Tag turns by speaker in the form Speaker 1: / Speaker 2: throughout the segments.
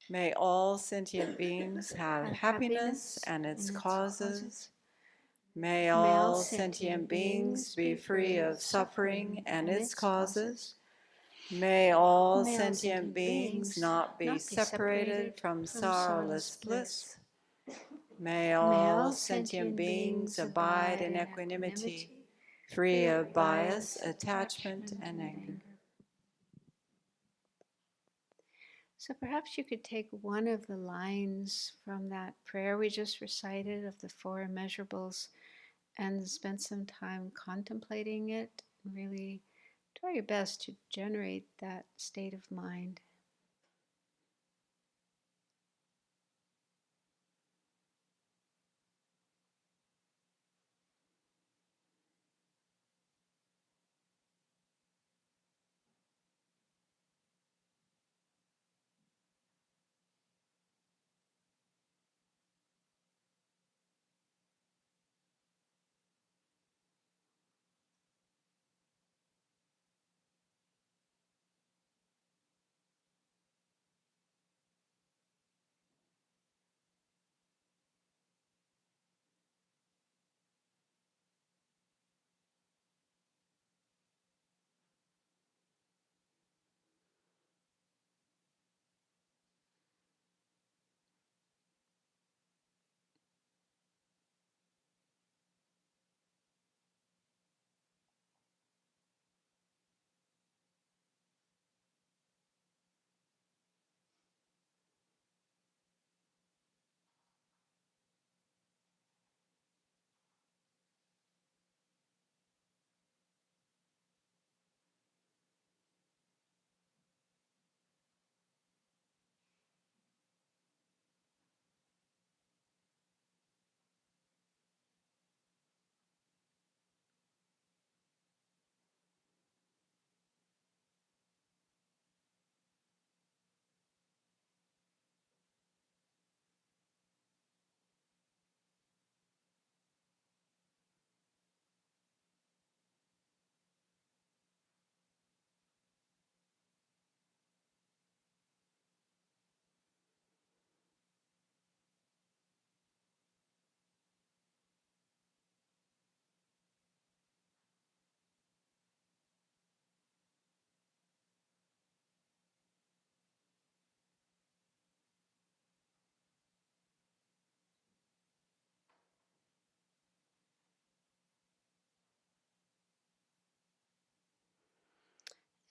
Speaker 1: May all sentient beings have happiness and its causes. May all sentient beings be free of suffering and its causes. May all sentient beings not be separated from sorrowless bliss. May all sentient beings abide in equanimity, free of bias, attachment, and anger.
Speaker 2: So perhaps you could take one of the lines from that prayer we just recited of the four immeasurables and spend some time contemplating it. Really try your best to generate that state of mind.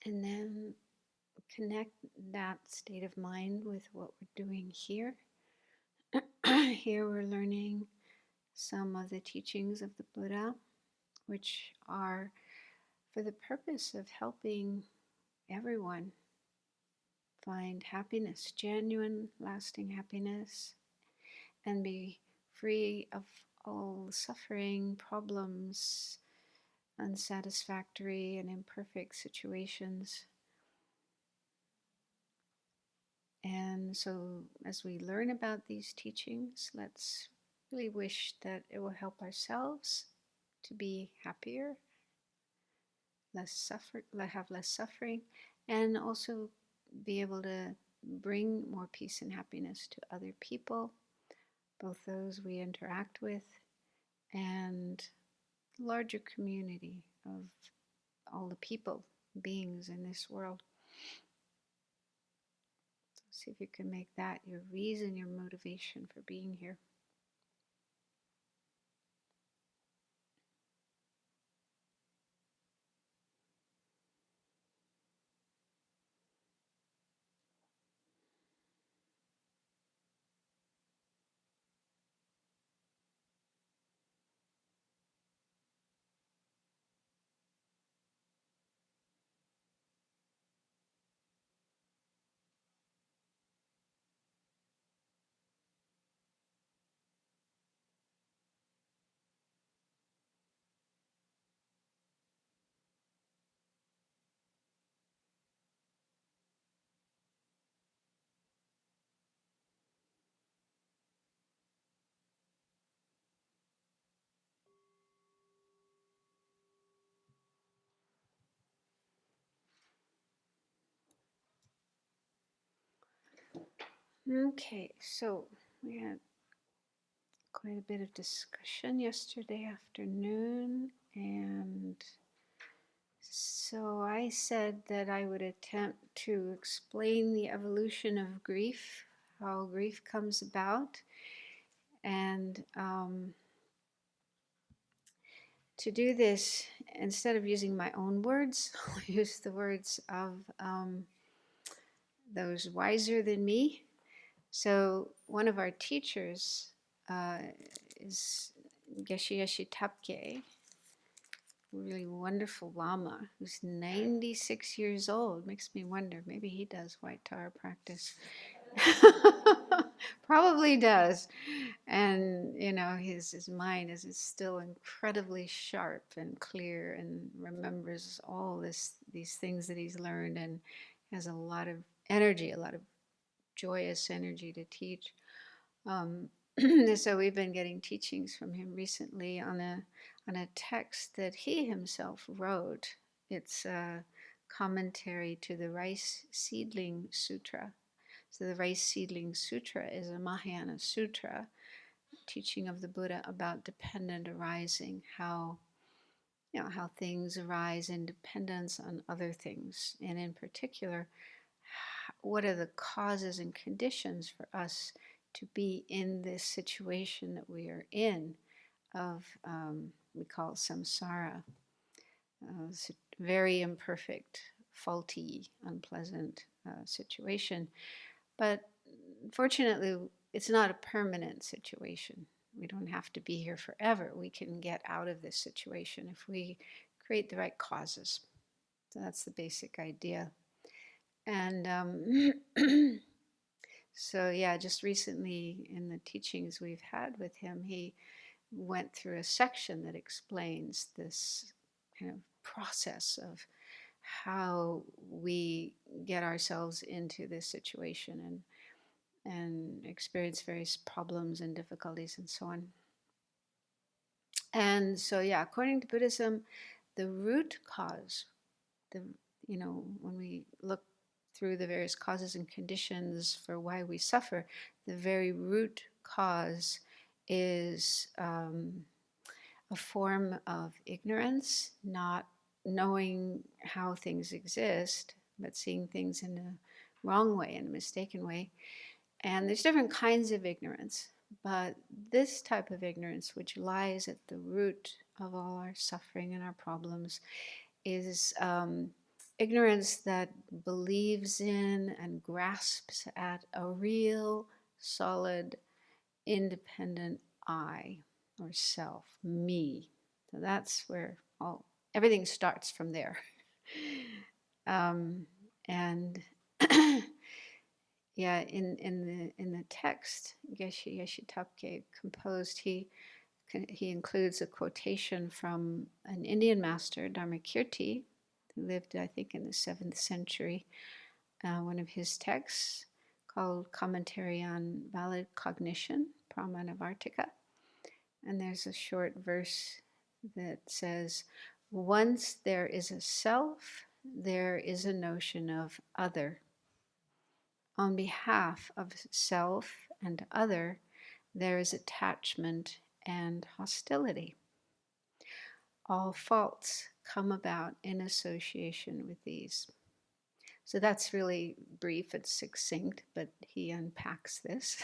Speaker 2: And then connect that state of mind with what we're doing here. Here we're learning some of the teachings of the Buddha, which are for the purpose of helping everyone find happiness, genuine, lasting happiness, and be free of all suffering, problems, unsatisfactory and imperfect situations. And so, as we learn about these teachings, let's really wish that it will help ourselves to be happier, have less suffering, and also be able to bring more peace and happiness to other people, both those we interact with and the larger community of all the people, beings in this world. So see if you can make that your reason, your motivation for being here. Okay, so we had quite a bit of discussion yesterday afternoon, and so I said that I would attempt to explain the evolution of grief, how grief comes about, and to do this, instead of using my own words, I'll use the words of those wiser than me. So one of our teachers is Geshe Geshe Tapke, really wonderful Lama who's 96 years old. Makes me wonder, maybe he does White Tara practice. Probably does. And you know, his mind is still incredibly sharp and clear, and remembers all these things that he's learned, and has a lot of energy, a lot of joyous energy to teach. So we've been getting teachings from him recently on a text that he himself wrote. It's a commentary to the Rice Seedling Sutra. So the Rice Seedling Sutra is a Mahayana sutra, teaching of the Buddha about dependent arising, how how things arise in dependence on other things, and in particular, what are the causes and conditions for us to be in this situation that we are in of, we call it samsara, very imperfect, faulty, unpleasant situation. But fortunately, it's not a permanent situation. We don't have to be here forever. We can get out of this situation if we create the right causes. So that's the basic idea. And so, yeah, just recently in the teachings we've had with him, he went through a section that explains this kind of process of how we get ourselves into this situation and experience various problems and difficulties and so on. And so, yeah, according to Buddhism, the root cause, the when we look through the various causes and conditions for why we suffer, the very root cause is a form of ignorance, not knowing how things exist, but seeing things in a wrong way, in a mistaken way. And there's different kinds of ignorance, but this type of ignorance, which lies at the root of all our suffering and our problems, is ignorance that believes in and grasps at a real, solid, independent I or self, me. So that's where everything starts from there. And yeah, in the text Geshe Geshe Tapke composed, he includes a quotation from an Indian master, Dharmakirti, who lived, I think, in the 7th century. One of his texts called Commentary on Valid Cognition, Pramanavartika. And there's a short verse that says, once there is a self, there is a notion of other. On behalf of self and other, there is attachment and hostility. All faults come about in association with these. So that's really brief and succinct, but he unpacks this.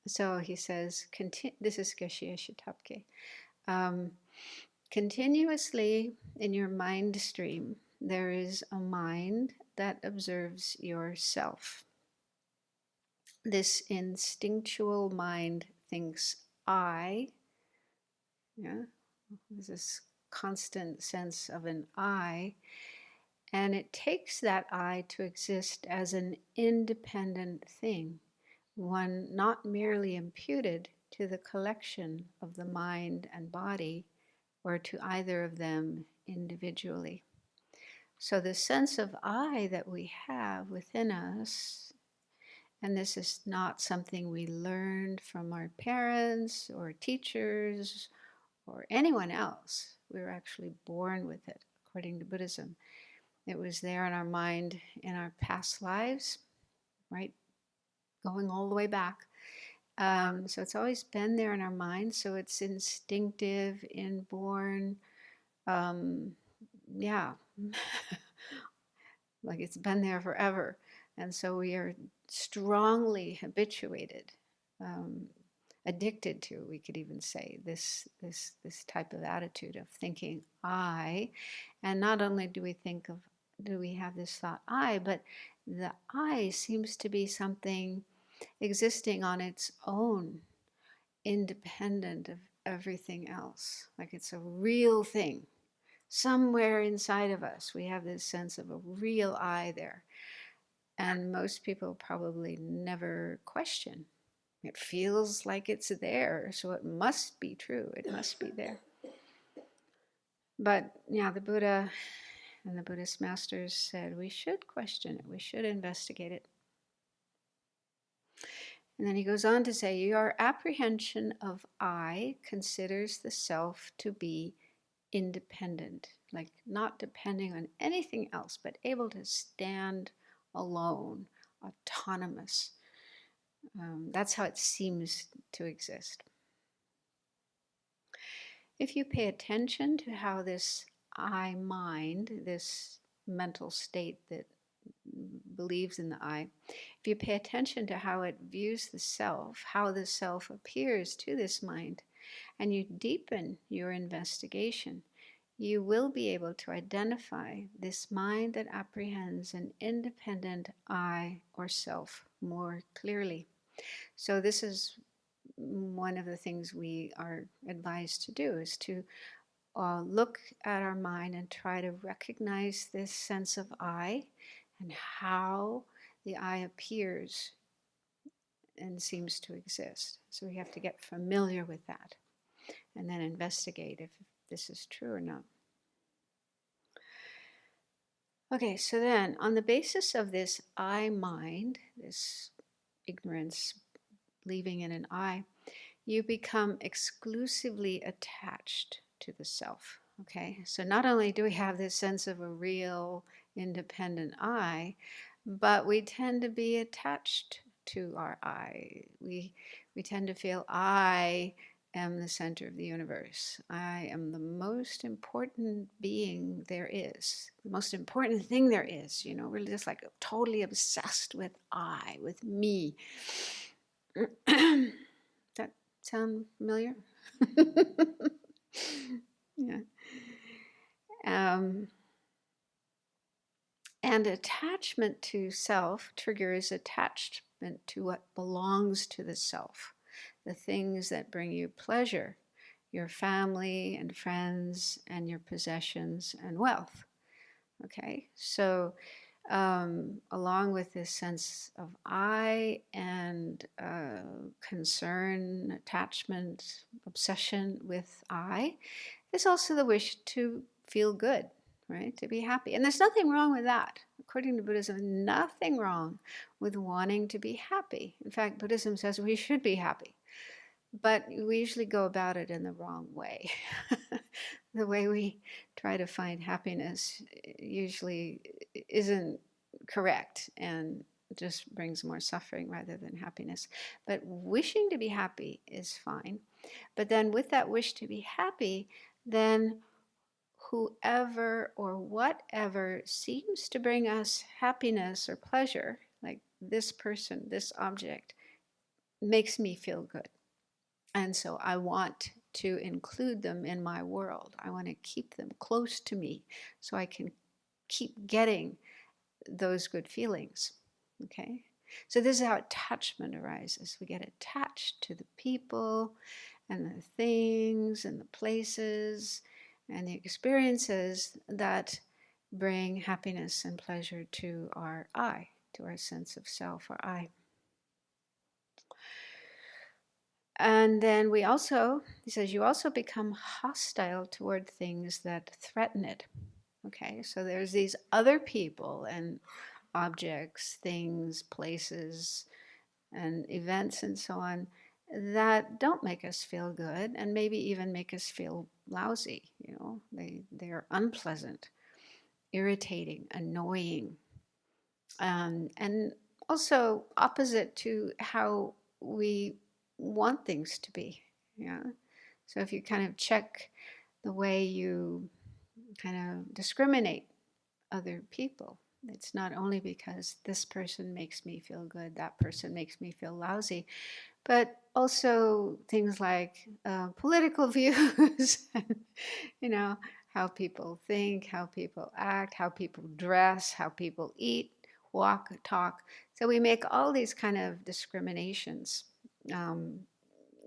Speaker 2: So he says, this is Geshe Geshe Tapke. Continuously in your mind stream, there is a mind that observes yourself. This instinctual mind thinks I, yeah, there's this constant sense of an I, and it takes that I to exist as an independent thing, one not merely imputed to the collection of the mind and body, or to either of them individually. So the sense of I that we have within us, and this is not something we learned from our parents or teachers or anyone else. We were actually born with it, according to Buddhism. It was there in our mind in our past lives, right? Going all the way back. So it's always been there in our mind. So it's instinctive, inborn. Yeah, like it's been there forever. And so we are strongly habituated, um, addicted to, we could even say, this type of attitude of thinking I. And not only do we have this thought I, but the I seems to be something existing on its own, independent of everything else. Like it's a real thing. Somewhere inside of us, we have this sense of a real I there. And most people probably never question. It feels like it's there, so it must be true. It must be there. But yeah, the Buddha and the Buddhist masters said we should question it, we should investigate it. And then he goes on to say, your apprehension of I considers the self to be independent, like not depending on anything else, but able to stand alone, autonomous. That's how it seems to exist. If you pay attention to how this I mind, this mental state that believes in the I, if you pay attention to how it views the self, how the self appears to this mind, and you deepen your investigation, you will be able to identify this mind that apprehends an independent I or self more clearly. So this is one of the things we are advised to do, is to look at our mind and try to recognize this sense of I and how the I appears and seems to exist. So we have to get familiar with that and then investigate if this is true or not. Okay, so then on the basis of this I mind, this ignorance, believing in an I, you become exclusively attached to the self. Okay, so not only do we have this sense of a real independent I, but we tend to be attached to our I. We tend to feel I am the center of the universe. I am the most important being there is, the most important thing there is. You know, we're just like totally obsessed with I, with me. That sound familiar? Yeah. And attachment to self triggers attachment to what belongs to the self, the things that bring you pleasure, your family and friends and your possessions and wealth. Okay, so along with this sense of I and concern, attachment, obsession with I, there's also the wish to feel good, right? To be happy. And there's nothing wrong with that. According to Buddhism, nothing wrong with wanting to be happy. In fact, Buddhism says we should be happy. But we usually go about it in the wrong way. The way we try to find happiness usually isn't correct and just brings more suffering rather than happiness. But wishing to be happy is fine. But then with that wish to be happy, then whoever or whatever seems to bring us happiness or pleasure, like this person, this object, makes me feel good. And so I want to include them in my world. I want to keep them close to me so I can keep getting those good feelings. Okay? So this is how attachment arises. We get attached to the people and the things and the places and the experiences that bring happiness and pleasure to our I, to our sense of self or I. And then he says, you also become hostile toward things that threaten it. Okay, so there's these other people and objects, things, places, and events and so on that don't make us feel good and maybe even make us feel lousy. You know, they're unpleasant. irritating, annoying, and also opposite to how we want things to be. Yeah. So if you kind of check the way you kind of discriminate other people, it's not only because this person makes me feel good, that person makes me feel lousy, but also things like political views, you know, how people think, how people act, how people dress, how people eat, walk, talk. So we make all these kind of discriminations um,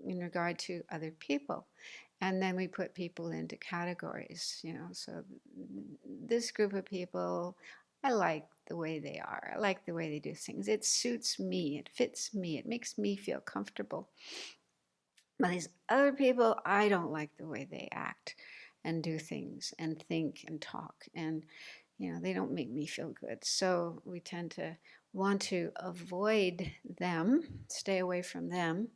Speaker 2: in regard to other people. And then we put people into categories, So this group of people, I like the way they are. I like the way they do things. It suits me. It fits me. It makes me feel comfortable. But these other people, I don't like the way they act and do things and think and talk. And, they don't make me feel good. So we tend to want to avoid them, stay away from them.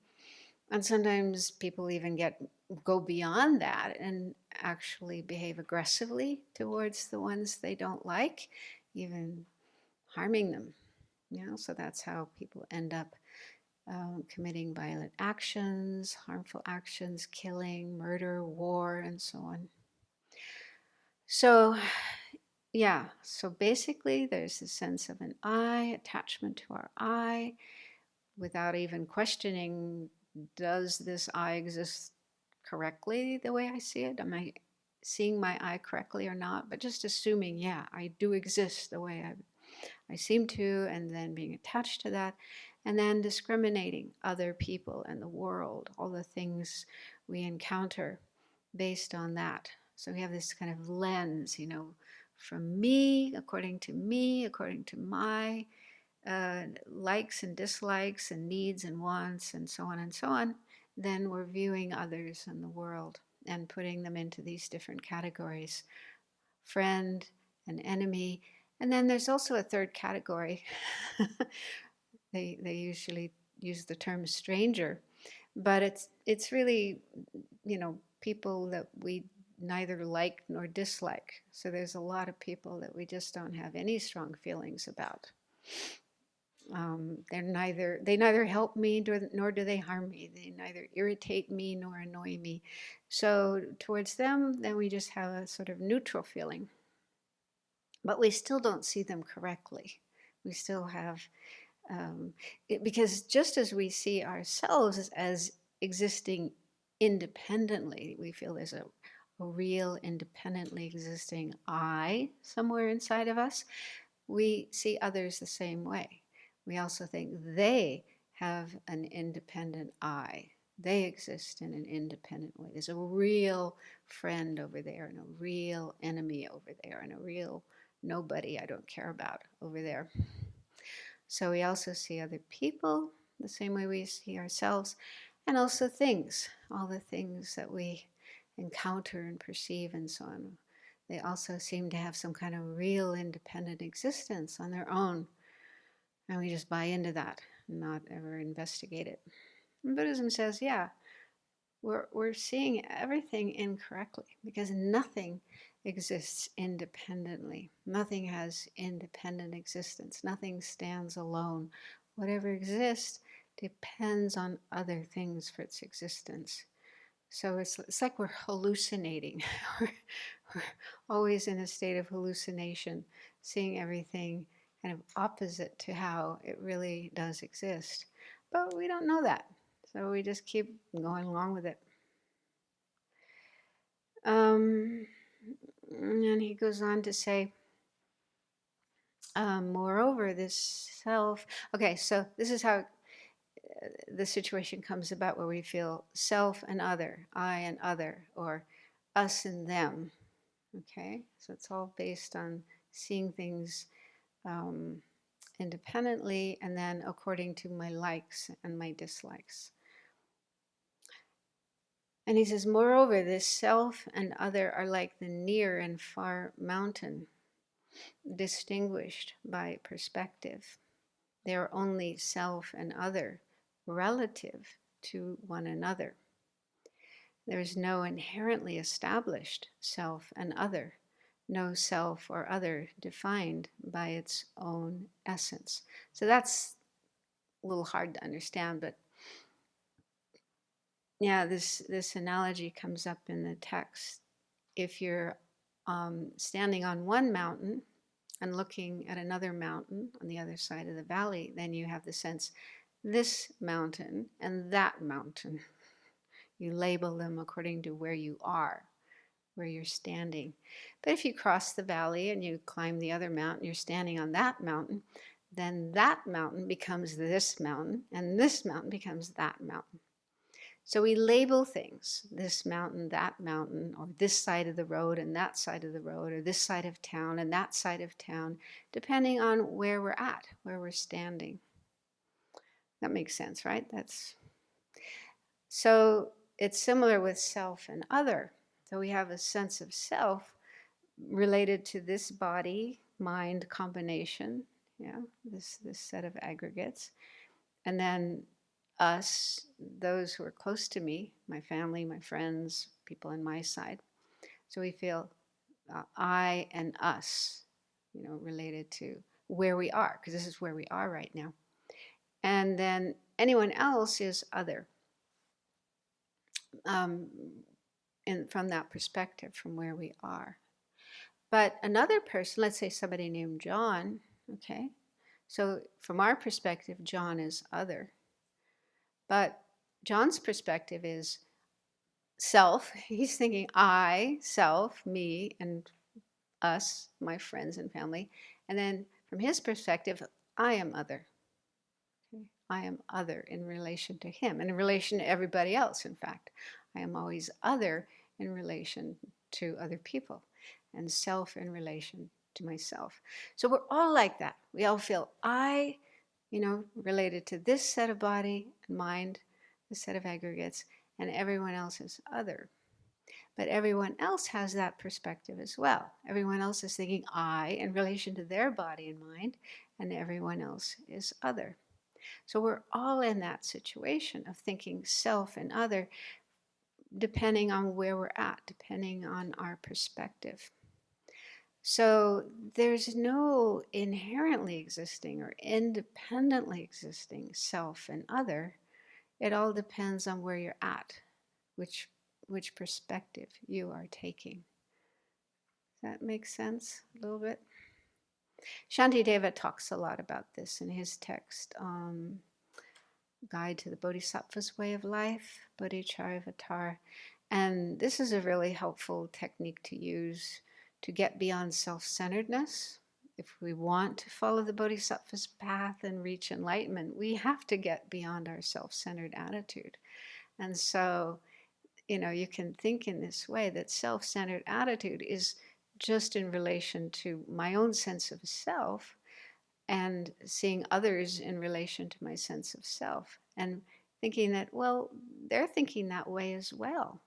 Speaker 2: And sometimes people even go beyond that and actually behave aggressively towards the ones they don't like, even harming them. So that's how people end up committing violent actions, harmful actions, killing, murder, war, and so on. So, yeah, so basically there's a sense of an I, attachment to our I, without even questioning, does this I exist correctly the way I see it? Am I seeing my I correctly or not? But just assuming, yeah, I do exist the way I seem to, and then being attached to that, and then discriminating other people and the world, all the things we encounter based on that. So we have this kind of lens, from me, according to my likes and dislikes and needs and wants and so on, then we're viewing others in the world and putting them into these different categories: friend and enemy. And then there's also a third category. They usually use the term stranger, but it's really, people that we neither like nor dislike. So there's a lot of people that we just don't have any strong feelings about. They neither help me nor do they harm me. They neither irritate me nor annoy me. So towards them, then we just have a sort of neutral feeling. But we still don't see them correctly. We still have, because just as we see ourselves as existing independently, we feel there's a real independently existing I somewhere inside of us, we see others the same way. We also think they have an independent I. They exist in an independent way. There's a real friend over there, and a real enemy over there, and a real nobody I don't care about over there. So we also see other people the same way we see ourselves, and also things, all the things that we encounter and perceive and so on. They also seem to have some kind of real independent existence on their own. And we just buy into that and not ever investigate it. And Buddhism says, yeah, we're seeing everything incorrectly because nothing exists independently. Nothing has independent existence. Nothing stands alone. Whatever exists depends on other things for its existence. So it's like we're hallucinating. we're always in a state of hallucination, seeing everything kind of opposite to how it really does exist. But we don't know that. So we just keep going along with it. And he goes on to say, moreover, this self. Okay, so this is how the situation comes about where we feel self and other, I and other, or us and them. Okay, so it's all based on seeing things um, independently and then according to my likes and my dislikes. And he says, moreover, this self and other are like the near and far mountain, distinguished by perspective. They are only self and other relative to one another. There is no inherently established self and other, no self or other defined by its own essence. So that's a little hard to understand, but yeah, this analogy comes up in the text. If you're standing on one mountain and looking at another mountain on the other side of the valley, then you have the sense, this mountain and that mountain. You label them according to where you are, where you're standing. But if you cross the valley and you climb the other mountain, you're standing on that mountain, then that mountain becomes this mountain, and this mountain becomes that mountain. So we label things, this mountain, that mountain, or this side of the road and that side of the road, or this side of town and that side of town, depending on where we're at, where we're standing. That makes sense, right? So it's similar with self and other. So we have a sense of self related to this body mind combination, yeah, this set of aggregates, and then us, those who are close to me, my family, my friends, people on my side. So we feel I and us, related to where we are, because this is where we are right now. And then anyone else is other, from that perspective, from where we are. But another person, let's say somebody named John, okay? So from our perspective, John is other. But John's perspective is self. He's thinking I, self, me, and us, my friends and family. And then from his perspective, I am other. Okay? I am other in relation to him, and in relation to everybody else, in fact. I am always other in relation to other people, and self in relation to myself. So we're all like that. We all feel I, related to this set of body and mind, this set of aggregates, and everyone else is other. But everyone else has that perspective as well. Everyone else is thinking I in relation to their body and mind, and everyone else is other. So we're all in that situation of thinking self and other, depending on where we're at, depending on our perspective. So there's no inherently existing or independently existing self and other. It all depends on where you're at, which perspective you are taking. Does that make sense a little bit? Shantideva talks a lot about this in his text, Guide to the Bodhisattva's Way of Life, Bodhicharyavatara. And this is a really helpful technique to use to get beyond self-centeredness. If we want to follow the Bodhisattva's path and reach enlightenment, we have to get beyond our self-centered attitude. And so, you can think in this way that self-centered attitude is just in relation to my own sense of self, and seeing others in relation to my sense of self, and thinking that, well, they're thinking that way as well.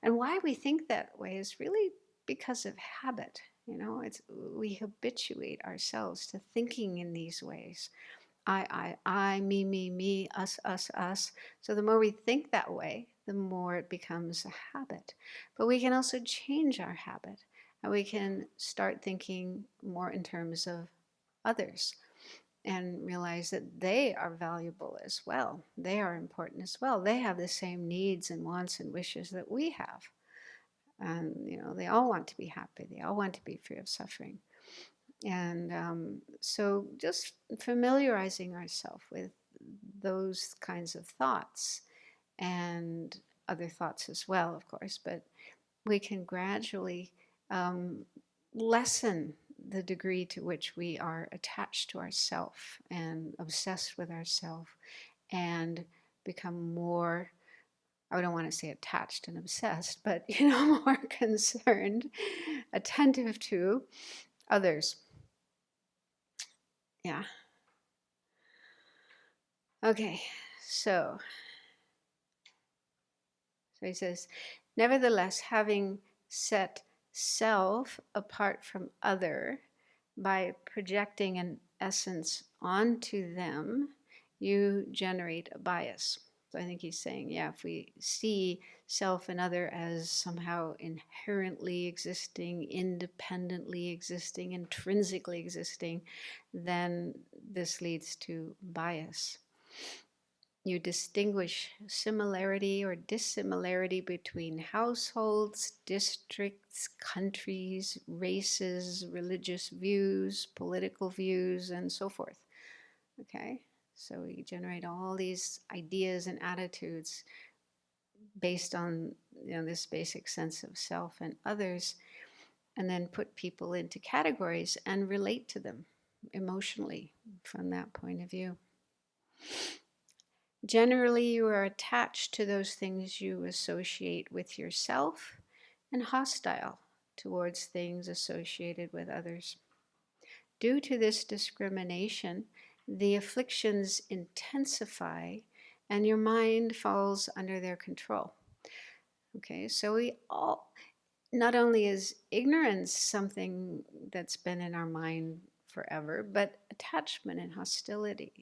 Speaker 2: And why we think that way is really because of habit. We habituate ourselves to thinking in these ways. I, me, us. So the more we think that way, the more it becomes a habit. But we can also change our habit, and we can start thinking more in terms of others, and realize that they are valuable as well. They are important as well. They have the same needs and wants and wishes that we have. And, they all want to be happy. They all want to be free of suffering. And so just familiarizing ourselves with those kinds of thoughts, and other thoughts as well, of course, but we can gradually lessen the degree to which we are attached to ourself and obsessed with ourself, and become more, I don't want to say attached and obsessed, but more concerned, attentive to others. Yeah. Okay, so he says, nevertheless, having set self apart from other by projecting an essence onto them, you generate a bias. So I think he's saying, yeah, if we see self and other as somehow inherently existing, independently existing, intrinsically existing, then this leads to bias. You distinguish similarity or dissimilarity between households, districts, countries, races, religious views, political views, and so forth. Okay? So we generate all these ideas and attitudes based on this basic sense of self and others, and then put people into categories and relate to them emotionally from that point of view. Generally, you are attached to those things you associate with yourself and hostile towards things associated with others. Due to this discrimination, the afflictions intensify and your mind falls under their control. Okay, so we all, not only is ignorance something that's been in our mind forever, but attachment and hostility,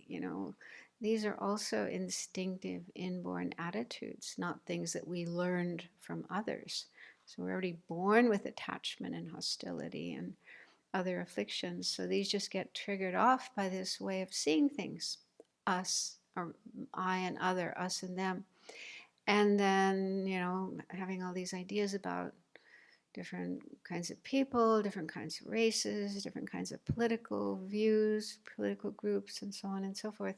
Speaker 2: these are also instinctive inborn attitudes, not things that we learned from others. So we're already born with attachment and hostility and other afflictions. So these just get triggered off by this way of seeing things, us, or I and other, us and them. And then, having all these ideas about different kinds of people, different kinds of races, different kinds of political views, political groups, and so on and so forth,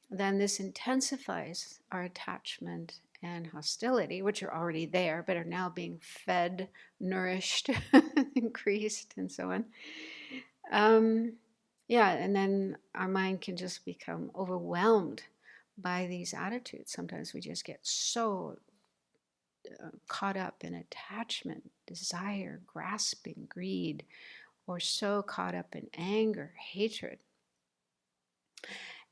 Speaker 2: then this intensifies our attachment and hostility, which are already there, but are now being fed, nourished, increased, and so on. Yeah, and then our mind can just become overwhelmed by these attitudes. Sometimes we just get so caught up in attachment, desire, grasping, greed, or so caught up in anger, hatred.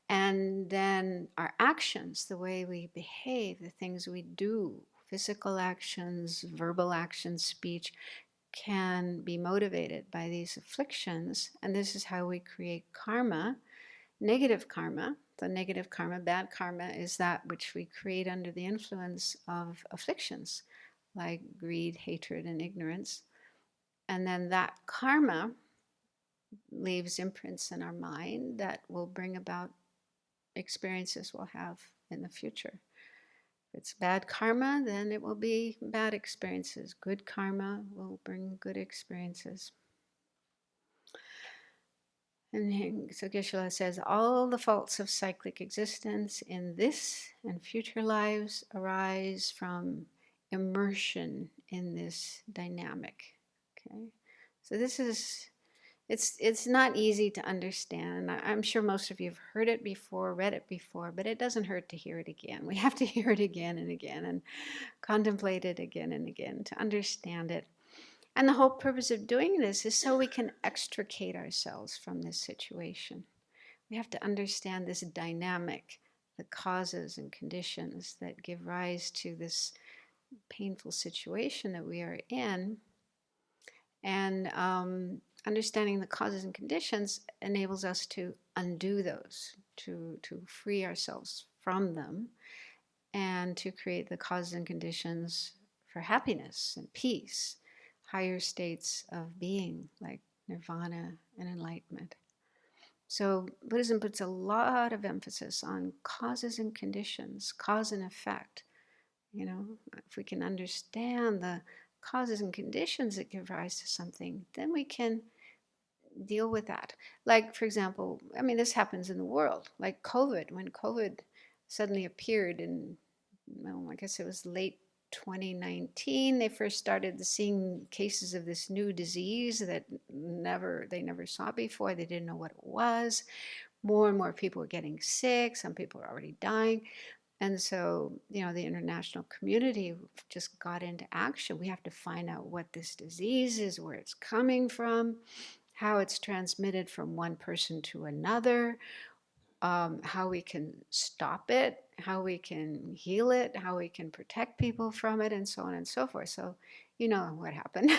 Speaker 2: And then our actions, the way we behave, the things we do, physical actions, verbal actions, speech, can be motivated by these afflictions. And this is how we create karma, negative karma. The negative karma, bad karma, is that which we create under the influence of afflictions like greed, hatred, and ignorance. And then that karma leaves imprints in our mind that will bring about experiences we'll have in the future. If it's bad karma, then it will be bad experiences. Good karma will bring good experiences. And so Geshe-la says, all the faults of cyclic existence in this and future lives arise from immersion in this dynamic. Okay, so this is, it's not easy to understand. I'm sure most of you have heard it before, read it before, but it doesn't hurt to hear it again. We have to hear it again and again and contemplate it again and again to understand it. And the whole purpose of doing this is so we can extricate ourselves from this situation. We have to understand this dynamic, the causes and conditions that give rise to this painful situation that we are in. And understanding the causes and conditions enables us to undo those, to free ourselves from them, and to create the causes and conditions for happiness and peace, higher states of being like nirvana and enlightenment. So Buddhism puts a lot of emphasis on causes and conditions, cause and effect. If we can understand the causes and conditions that give rise to something, then we can deal with that. Like, for example, this happens in the world, like COVID. When COVID suddenly appeared in, I guess it was late 2019, they first started seeing cases of this new disease that they never saw before. They didn't know what it was. More and more people were getting sick. Some people were already dying. And so, the international community just got into action. We have to find out what this disease is, where it's coming from, how it's transmitted from one person to another, how we can stop it, how we can heal it, how we can protect people from it, and so on and so forth. So, you know what happened.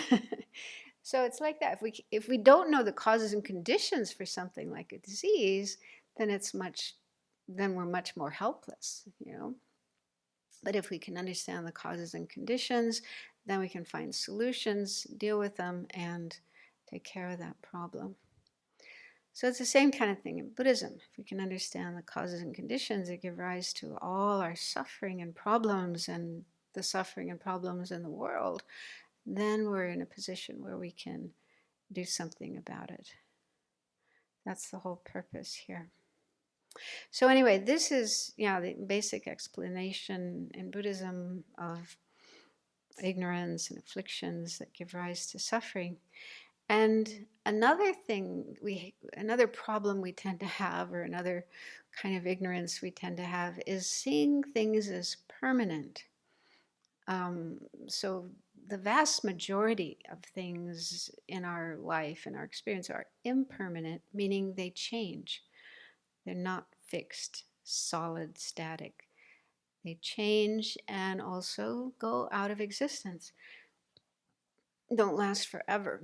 Speaker 2: So it's like that. If we don't know the causes and conditions for something like a disease, then we're much more helpless. But if we can understand the causes and conditions, then we can find solutions, deal with them, and take care of that problem. So it's the same kind of thing in Buddhism. If we can understand the causes and conditions that give rise to all our suffering and problems and the suffering and problems in the world, then we're in a position where we can do something about it. That's the whole purpose here. So anyway, this is the basic explanation in Buddhism of ignorance and afflictions that give rise to suffering. And another problem we tend to have, or another kind of ignorance we tend to have, is seeing things as permanent. So the vast majority of things in our life, in our experience, are impermanent, meaning they change. They're not fixed, solid, static. They change and also go out of existence. Don't last forever.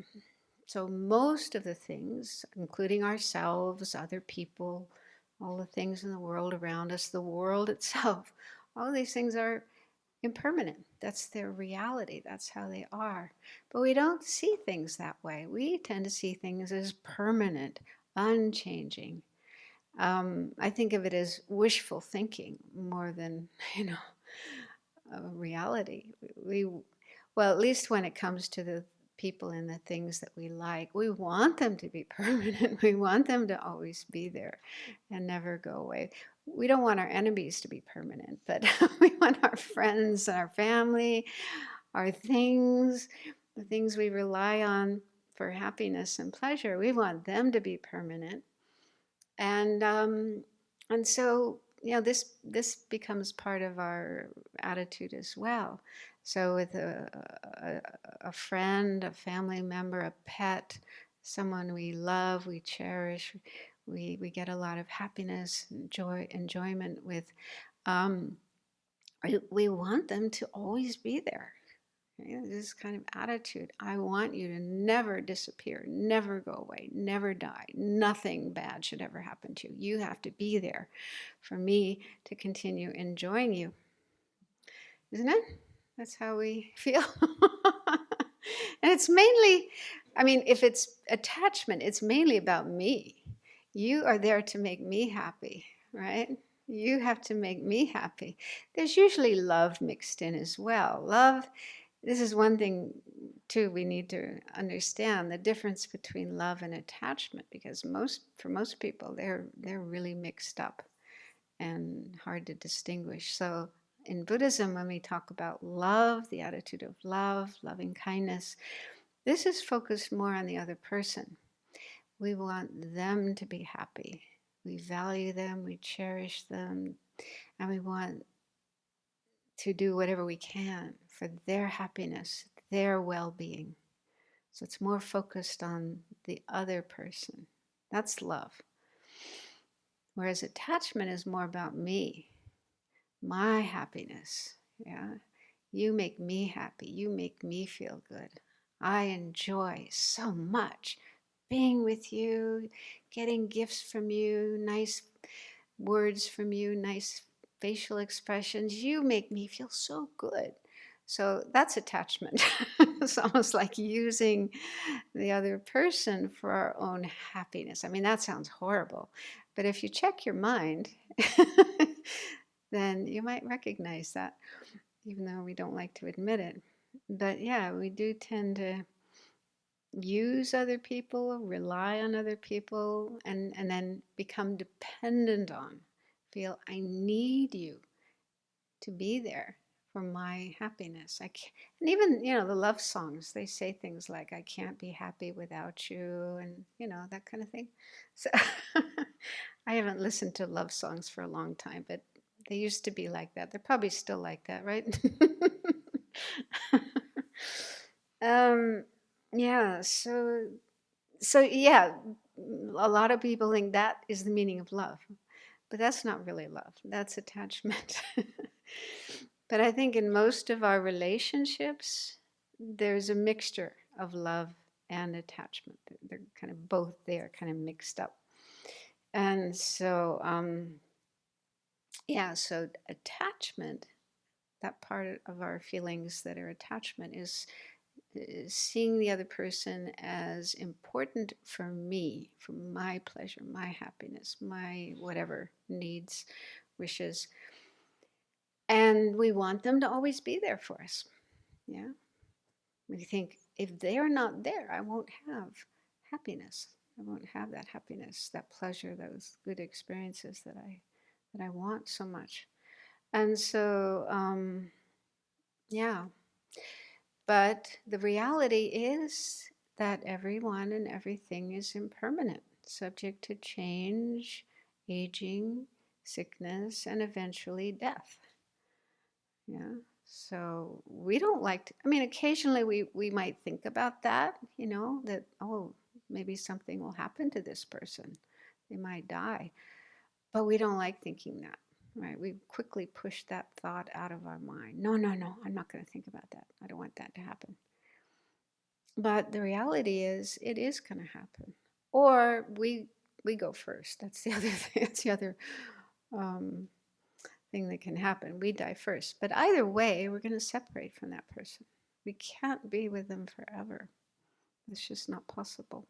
Speaker 2: So most of the things, including ourselves, other people, all the things in the world around us, the world itself, all of these things are impermanent. That's their reality. That's how they are. But we don't see things that way. We tend to see things as permanent, unchanging. I think of it as wishful thinking more than, a reality. Well, at least when it comes to the people and the things that we like, we want them to be permanent. We want them to always be there and never go away. We don't want our enemies to be permanent, but we want our friends and our family, our things, the things we rely on for happiness and pleasure. We want them to be permanent. And so this becomes part of our attitude as well. So with a friend, a family member, a pet, someone we love, we cherish, we get a lot of happiness, enjoyment with. We want them to always be there. This kind of attitude. I want you to never disappear, never go away, never die. Nothing bad should ever happen to you. You have to be there for me to continue enjoying you. Isn't it? That's how we feel. And it's mainly, if it's attachment, it's mainly about me. You are there to make me happy, right? You have to make me happy. There's usually love mixed in as well. Love. This is one thing, too, we need to understand the difference between love and attachment, because for most people, they're really mixed up and hard to distinguish. So in Buddhism, when we talk about love, the attitude of love, loving kindness, this is focused more on the other person. We want them to be happy. We value them, we cherish them, and we want to do whatever we can for their happiness, their well-being. So it's more focused on the other person. That's love. Whereas attachment is more about me, my happiness. Yeah, you make me happy. You make me feel good. I enjoy so much being with you, getting gifts from you, nice words from you, nice facial expressions. You make me feel so good. So that's attachment. It's almost like using the other person for our own happiness. That sounds horrible, but if you check your mind, then you might recognize that, even though we don't like to admit it. But yeah, we do tend to use other people, rely on other people, and then become dependent on, feel I need you to be there for my happiness. And even, the love songs, they say things like, I can't be happy without you, and, that kind of thing. So I haven't listened to love songs for a long time, but they used to be like that. They're probably still like that, right? Yeah, so yeah, a lot of people think that is the meaning of love, but that's not really love. That's attachment. But I think in most of our relationships, there's a mixture of love and attachment. They're kind of both there, kind of mixed up. And so, so attachment that part of our feelings that are attachment is seeing the other person as important for me, for my pleasure, my happiness, my whatever needs, wishes. And we want them to always be there for us. Yeah. We think if they're not there, I won't have happiness. I won't have that happiness, that pleasure, those good experiences that I want so much. And so, yeah. But the reality is that everyone and everything is impermanent, subject to change, aging, sickness, and eventually death. Yeah. So we don't like to, I mean, occasionally we might think about that, that, oh, maybe something will happen to this person. They might die. But we don't like thinking that, right? We quickly push that thought out of our mind. No, no, no, I'm not going to think about that. I don't want that to happen. But the reality is, it is going to happen. Or we go first. That's the other thing. That's the other thing that can happen. We die first. But either way, we're going to separate from that person. We can't be with them forever. It's just not possible.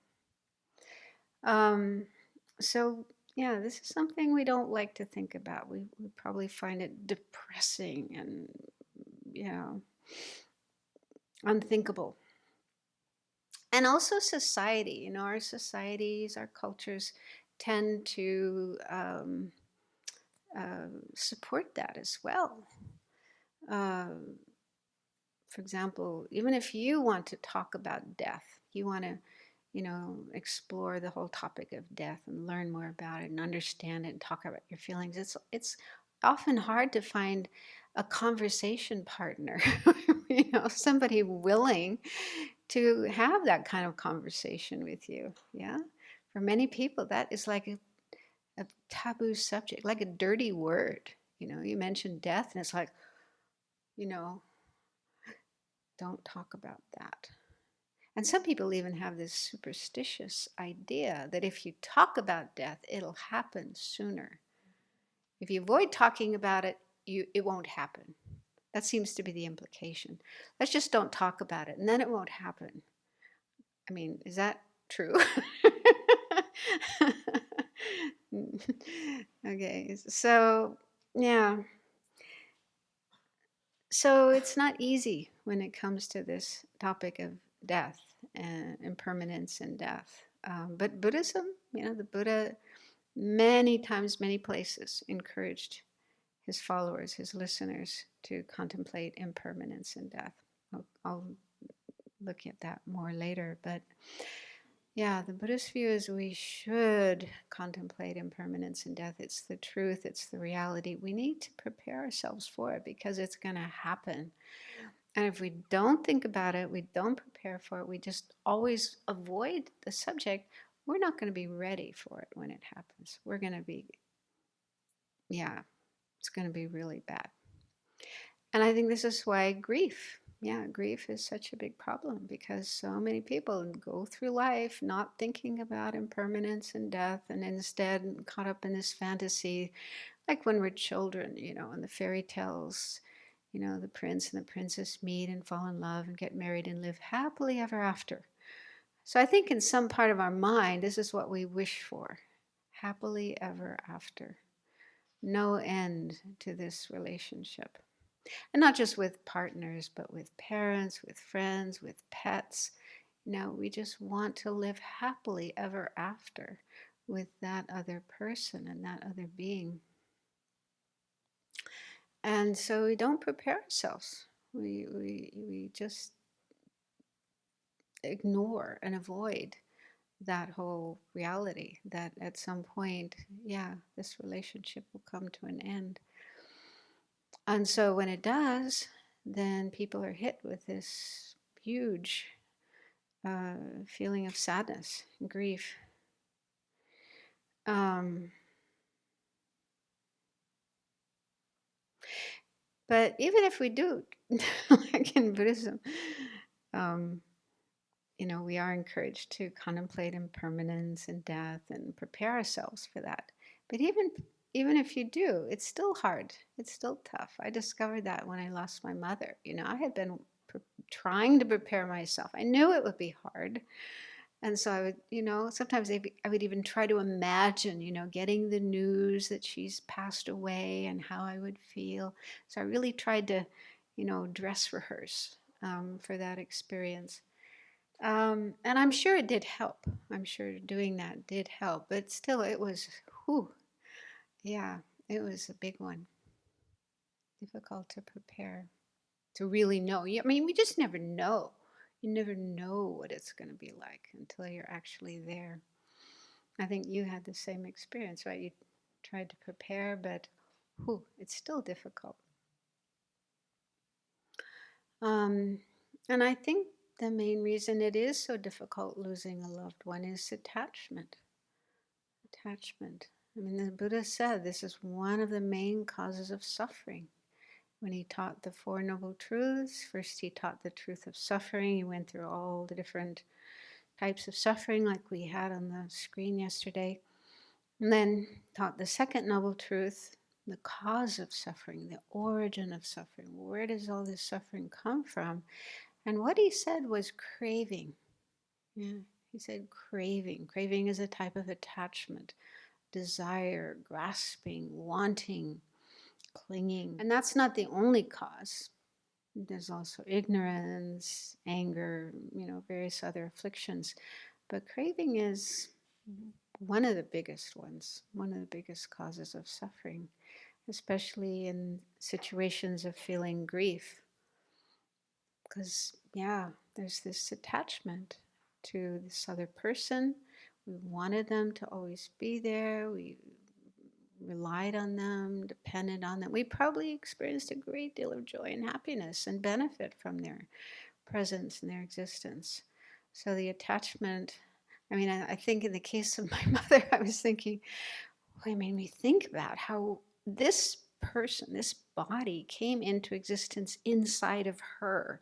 Speaker 2: So, yeah, this is something we don't like to think about. We probably find it depressing and, unthinkable. And also society, our societies, our cultures tend to support that as well. For example, even if you want to talk about death, you want to, explore the whole topic of death and learn more about it and understand it and talk about your feelings. It's often hard to find a conversation partner, somebody willing to have that kind of conversation with you. Yeah. For many people, that is like a taboo subject, like a dirty word. You mention death and it's like, don't talk about that. And some people even have this superstitious idea that if you talk about death, it'll happen sooner. If you avoid talking about it, it won't happen. That seems to be the implication. Let's just don't talk about it, and then it won't happen. I mean, is that true? Okay, so yeah. So it's not easy when it comes to this topic of death and impermanence and death. But Buddhism, the Buddha, many times, many places, encouraged his followers, his listeners, to contemplate impermanence and death. I'll look at that more later. But yeah, the Buddhist view is we should contemplate impermanence and death. It's the truth, it's the reality. We need to prepare ourselves for it because it's going to happen. And if we don't think about it, we don't prepare for it, we just always avoid the subject, we're not going to be ready for it when it happens. We're going to be, it's going to be really bad. And I think this is why grief is such a big problem, because so many people go through life not thinking about impermanence and death, and instead caught up in this fantasy, like when we're children, in the fairy tales, the prince and the princess meet and fall in love and get married and live happily ever after. So I think in some part of our mind, this is what we wish for: happily ever after. No end to this relationship. And not just with partners, but with parents, with friends, with pets. We just want to live happily ever after with that other person and that other being. And so we don't prepare ourselves. We just ignore and avoid that whole reality that at some point, this relationship will come to an end. And so when it does, then people are hit with this huge feeling of sadness and grief. But even if we do, like in Buddhism, we are encouraged to contemplate impermanence and death and prepare ourselves for that. But even even if you do, it's still hard. It's still tough. I discovered that when I lost my mother. I had been trying to prepare myself. I knew it would be hard. And so I would, sometimes I would even try to imagine, getting the news that she's passed away and how I would feel. So I really tried to, dress rehearse for that experience. And I'm sure it did help. I'm sure doing that did help. But still, it was, whew, yeah, it was a big one. Difficult to prepare, to really know. I mean, we just never know. You never know what it's going to be like until you're actually there. I think you had the same experience, right? You tried to prepare, but it's still difficult. And I think the main reason it is so difficult losing a loved one is attachment. Attachment. I mean, the Buddha said this is one of the main causes of suffering. When he taught the Four Noble Truths, first he taught the truth of suffering. He went through all the different types of suffering like we had on the screen yesterday. And then taught the second noble truth, the cause of suffering, the origin of suffering. Where does all this suffering come from? And what he said was craving. Yeah, he said craving. Craving is a type of attachment, desire, grasping, wanting, clinging. And that's not the only cause. There's also ignorance, anger, various other afflictions. But craving is one of the biggest ones, one of the biggest causes of suffering, especially in situations of feeling grief. Because, there's this attachment to this other person. We wanted them to always be there. We relied on them, depended on them. We probably experienced a great deal of joy and happiness and benefit from their presence and their existence. So the attachment, I think in the case of my mother, I was thinking, it made me think about how this person, this body came into existence inside of her,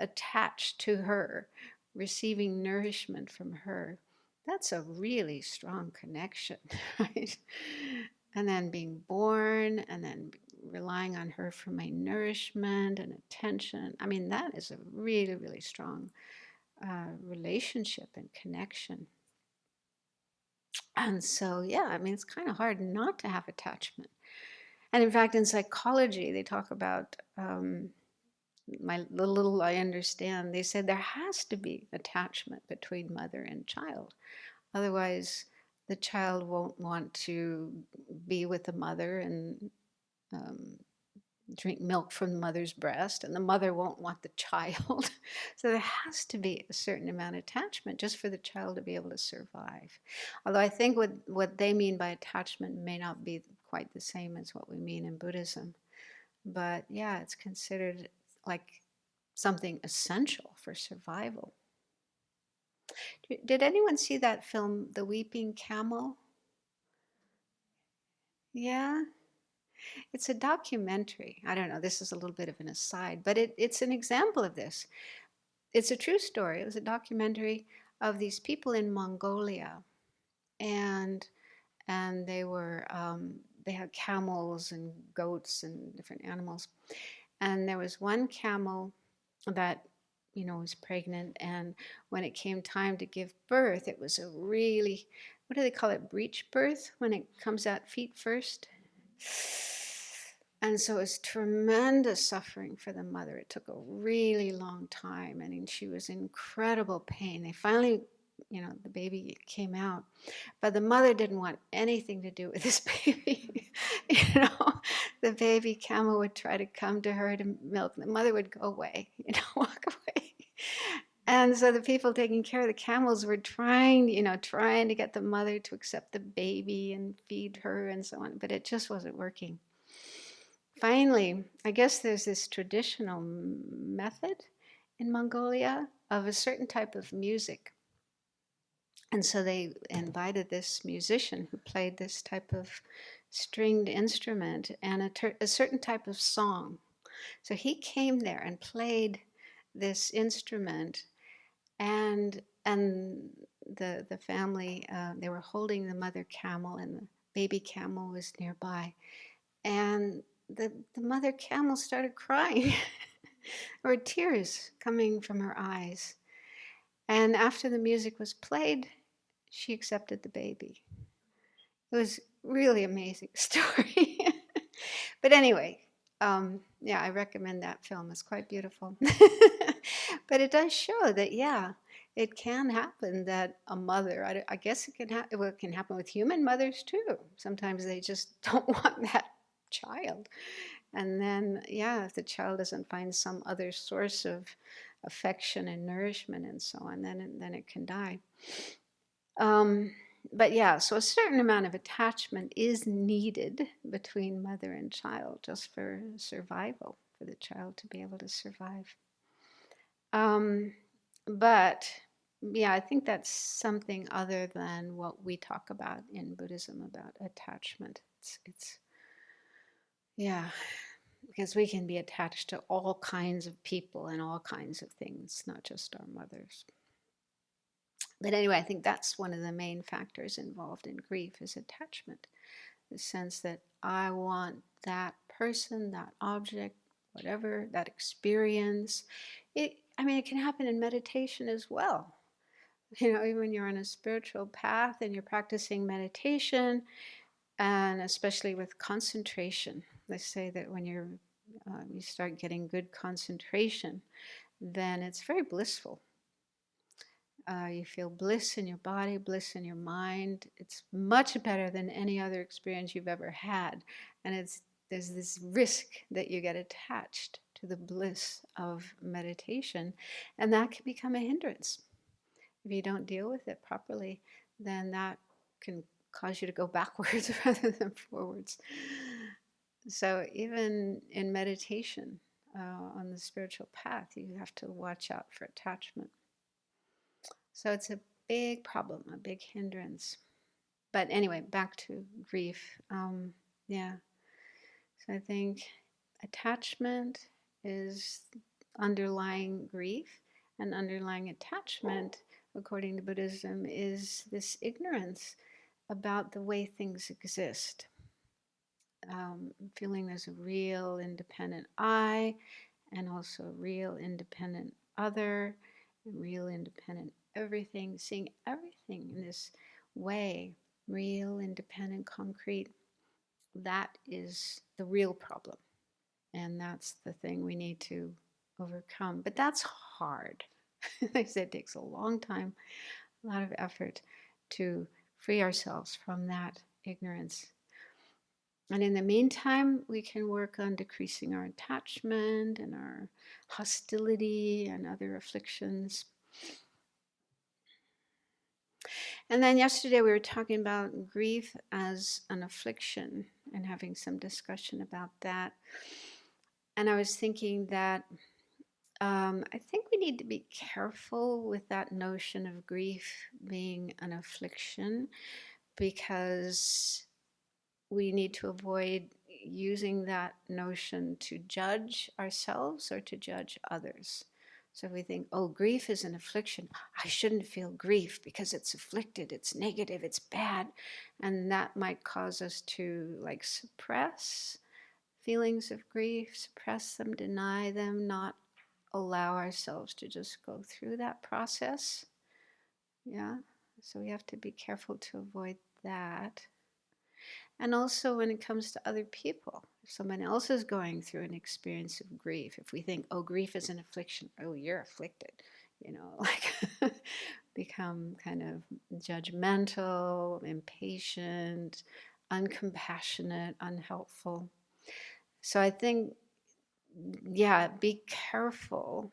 Speaker 2: attached to her, receiving nourishment from her. That's a really strong connection, right? And then being born and then relying on her for my nourishment and attention. That is a really, really strong relationship and connection. And so, it's kind of hard not to have attachment. And in fact, in psychology, they talk about the little I understand. They said there has to be attachment between mother and child. Otherwise, the child won't want to be with the mother and drink milk from the mother's breast, and the mother won't want the child. So there has to be a certain amount of attachment just for the child to be able to survive. Although I think what they mean by attachment may not be quite the same as what we mean in Buddhism. But it's considered like something essential for survival. Did anyone see that film, The Weeping Camel? Yeah? It's a documentary. I don't know, this is a little bit of an aside, but it's an example of this. It's a true story. It was a documentary of these people in Mongolia, and they were they had camels and goats and different animals, and there was one camel that was pregnant, and when it came time to give birth, it was a really, what do they call it, breech birth, when it comes out feet first. And so it was tremendous suffering for the mother. It took a really long time. She was in incredible pain. They finally, the baby came out. But the mother didn't want anything to do with this baby. The baby camel would try to come to her to milk. The mother would go away, walk away. And so the people taking care of the camels were trying to get the mother to accept the baby and feed her and so on. But it just wasn't working. Finally, I guess there's this traditional method in Mongolia of a certain type of music. And so they invited this musician who played this type of stringed instrument and a certain type of song. So he came there and played this instrument, and the family, they were holding the mother camel, and baby camel was nearby. And the mother camel started crying. There were tears coming from her eyes. And after the music was played, she accepted the baby. It was really amazing story. But anyway, yeah, I recommend that film. It's quite beautiful. But it does show that, yeah, it can happen that a mother, I guess it can happen, well, it can happen with human mothers too. Sometimes they just don't want that child. And then, yeah, if the child doesn't find some other source of affection and nourishment and so on, then it can die. Um, but yeah, so a certain amount of attachment is needed between mother and child just for survival, for the child to be able to survive. Um, but yeah, I think that's something other than what we talk about in Buddhism about attachment. It's yeah, because we can be attached to all kinds of people and all kinds of things, not just our mothers. But anyway, I think that's one of the main factors involved in grief is attachment. The sense that I want that person, that object, whatever, that experience. I mean, it can happen in meditation as well. You know, even when you're on a spiritual path and you're practicing meditation, and especially with concentration, they say that when you start getting good concentration, then it's very blissful. You feel bliss in your body, bliss in your mind. It's much better than any other experience you've ever had. And there's this risk that you get attached to the bliss of meditation, and that can become a hindrance. If you don't deal with it properly, then that can cause you to go backwards rather than forwards. So even in meditation, on the spiritual path, you have to watch out for attachment. So it's a big problem, a big hindrance. But anyway, back to grief. Yeah. So I think attachment is underlying grief, and underlying attachment, according to Buddhism, is this ignorance about the way things exist. Feeling there's a real independent I, and also a real independent other, and real independent everything, seeing everything in this way, real, independent, concrete. That is the real problem. And that's the thing we need to overcome. But that's hard. Like I said, it takes a long time, a lot of effort to free ourselves from that ignorance. And in the meantime, we can work on decreasing our attachment and our hostility and other afflictions. And then yesterday we were talking about grief as an affliction and having some discussion about that. And I was thinking that I think we need to be careful with that notion of grief being an affliction, because we need to avoid using that notion to judge ourselves or to judge others. So if we think, oh, grief is an affliction, I shouldn't feel grief because it's afflicted, it's negative, it's bad. And that might cause us to like suppress feelings of grief, suppress them, deny them, not allow ourselves to just go through that process. Yeah, so we have to be careful to avoid that. And also when it comes to other people, if someone else is going through an experience of grief, if we think, oh, grief is an affliction, oh, you're afflicted, like become kind of judgmental, impatient, uncompassionate, unhelpful. So I think, yeah, be careful.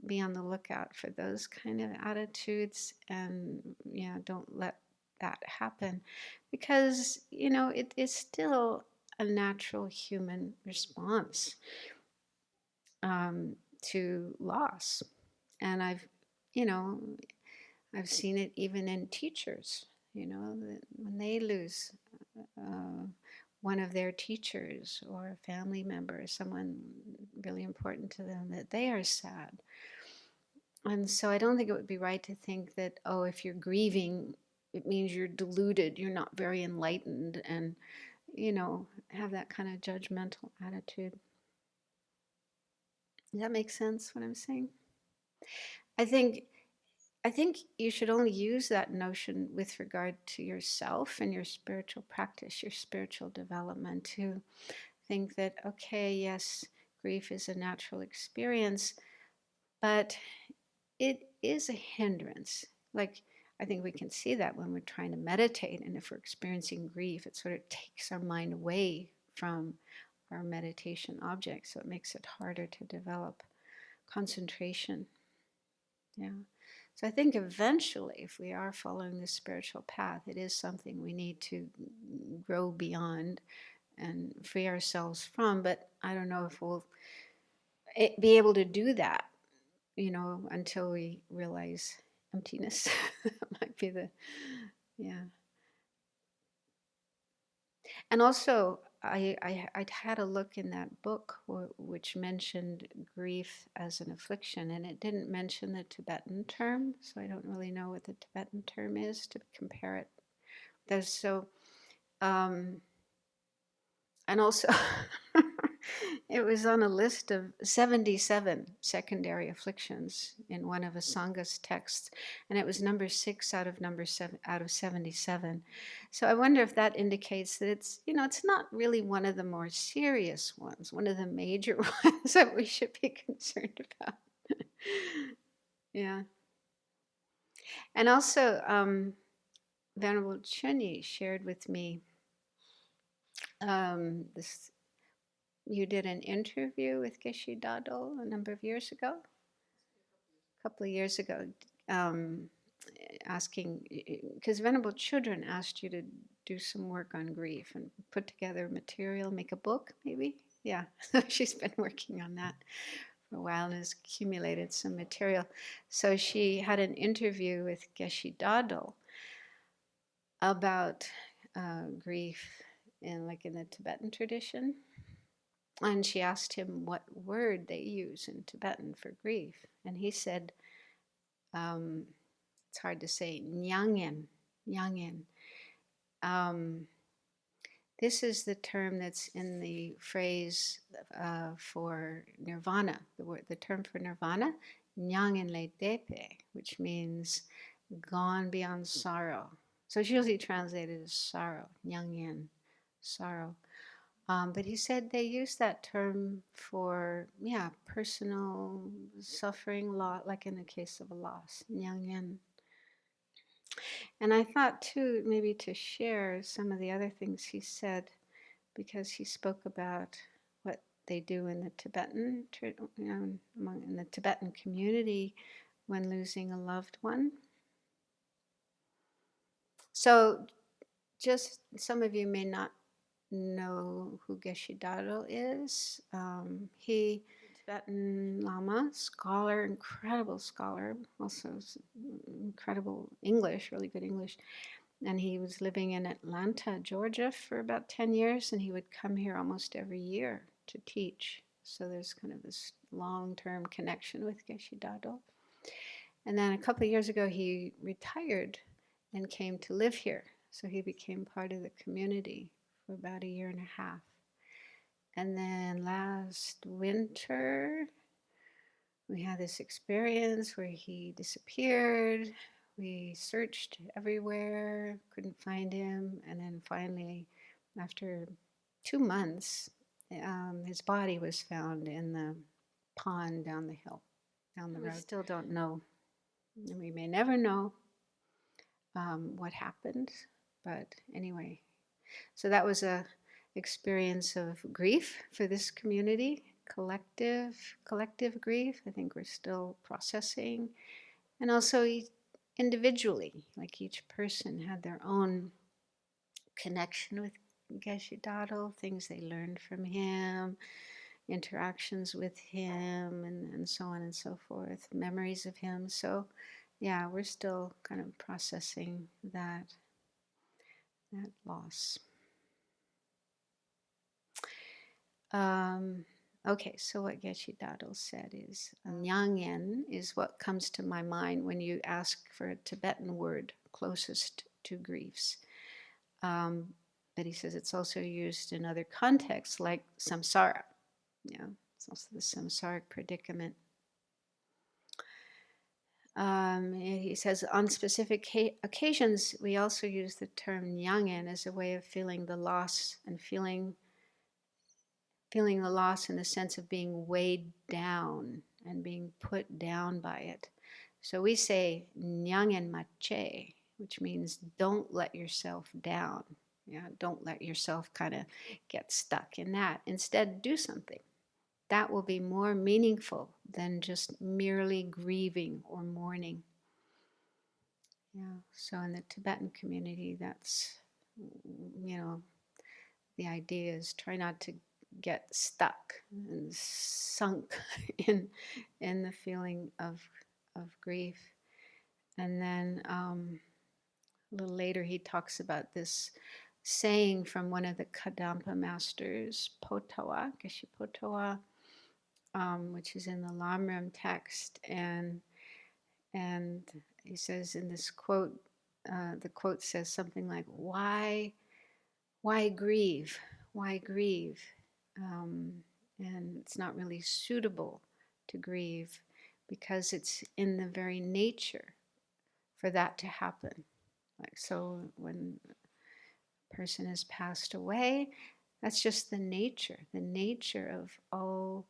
Speaker 2: Be on the lookout for those kind of attitudes, and don't let that happen, because it is still a natural human response to loss. And you know I've seen it even in teachers, that when they lose one of their teachers or a family member, someone really important to them, that they are sad. And so I don't think it would be right to think that, oh, if you're grieving, it means you're deluded, you're not very enlightened, and, have that kind of judgmental attitude. Does that make sense, what I'm saying? I think you should only use that notion with regard to yourself and your spiritual practice, your spiritual development, to think that, okay, yes, grief is a natural experience, but it is a hindrance. Like, I think we can see that when we're trying to meditate, and if we're experiencing grief, it sort of takes our mind away from our meditation object, so it makes it harder to develop concentration. Yeah. So I think eventually, if we are following the spiritual path, it is something we need to grow beyond and free ourselves from. But I don't know if we'll be able to do that, until we realize emptiness. That might be yeah. And also, I had a look in that book which mentioned grief as an affliction, and it didn't mention the Tibetan term, so I don't really know what the Tibetan term is to compare it. And also, it was on a list of 77 secondary afflictions in one of Asanga's texts, and it was number 6 out of 77. So I wonder if that indicates that it's not really one of the more serious ones, one of the major ones that we should be concerned about. Yeah. And also, Venerable Chunyi shared with me this. You did an interview with Geshe Dado a number of years ago, asking, because Venerable Children asked you to do some work on grief and put together material, make a book, maybe? Yeah, she's been working on that for a while and has accumulated some material. So she had an interview with Geshe Dado about grief in the Tibetan tradition. And she asked him what word they use in Tibetan for grief. And he said, it's hard to say, nyangyen, nyangyen. This is the term that's in the phrase for nirvana, the term for nirvana, nyangyen le depe, which means gone beyond sorrow. So it's usually translated as sorrow, nyangyen, sorrow. But he said they use that term for, personal suffering, like in the case of a loss, nyangyen. And I thought too, maybe to share some of the other things he said, because he spoke about what they do in the Tibetan, in the Tibetan community when losing a loved one. So, just some of you may not know who Geshe Dado is. He, Tibetan Lama, scholar, incredible scholar, also incredible English, really good English. And he was living in Atlanta, Georgia for about 10 years, and he would come here almost every year to teach. So there's kind of this long-term connection with Geshe Dado. And then a couple of years ago, he retired and came to live here. So he became part of the community for about a year and a half. And then last winter, we had this experience where he disappeared. We searched everywhere, couldn't find him. And then finally, after 2 months, his body was found in the pond down the hill, down the road. We still don't know, and we may never know what happened. But anyway, so that was a experience of grief for this community, collective grief. I think we're still processing, and also individually, like each person had their own connection with Geshe Dado, things they learned from him, interactions with him, and so on and so forth, memories of him. So yeah, we're still kind of processing that loss. Okay, so what Geshe Dado said is, nyangyen is what comes to my mind when you ask for a Tibetan word closest two griefs. But he says it's also used in other contexts like samsara. Yeah, it's also the samsaric predicament. He says on specific occasions, we also use the term nyangin as a way of feeling the loss and feeling the loss in the sense of being weighed down and being put down by it. So we say nyangin mache, which means don't let yourself down. Yeah, don't let yourself kind of get stuck in that. Instead, do something. That will be more meaningful than just merely grieving or mourning. Yeah, so in the Tibetan community, that's, the idea is try not to get stuck and sunk in the feeling of grief. And then a little later he talks about this saying from one of the Kadampa masters, Potawa, Geshe Potawa, which is in the Lamrim text, and he says in this quote, the quote says something like, why grieve? Why grieve? And it's not really suitable to grieve because it's in the very nature for that to happen. Like, so when a person has passed away, that's just the nature. The nature of all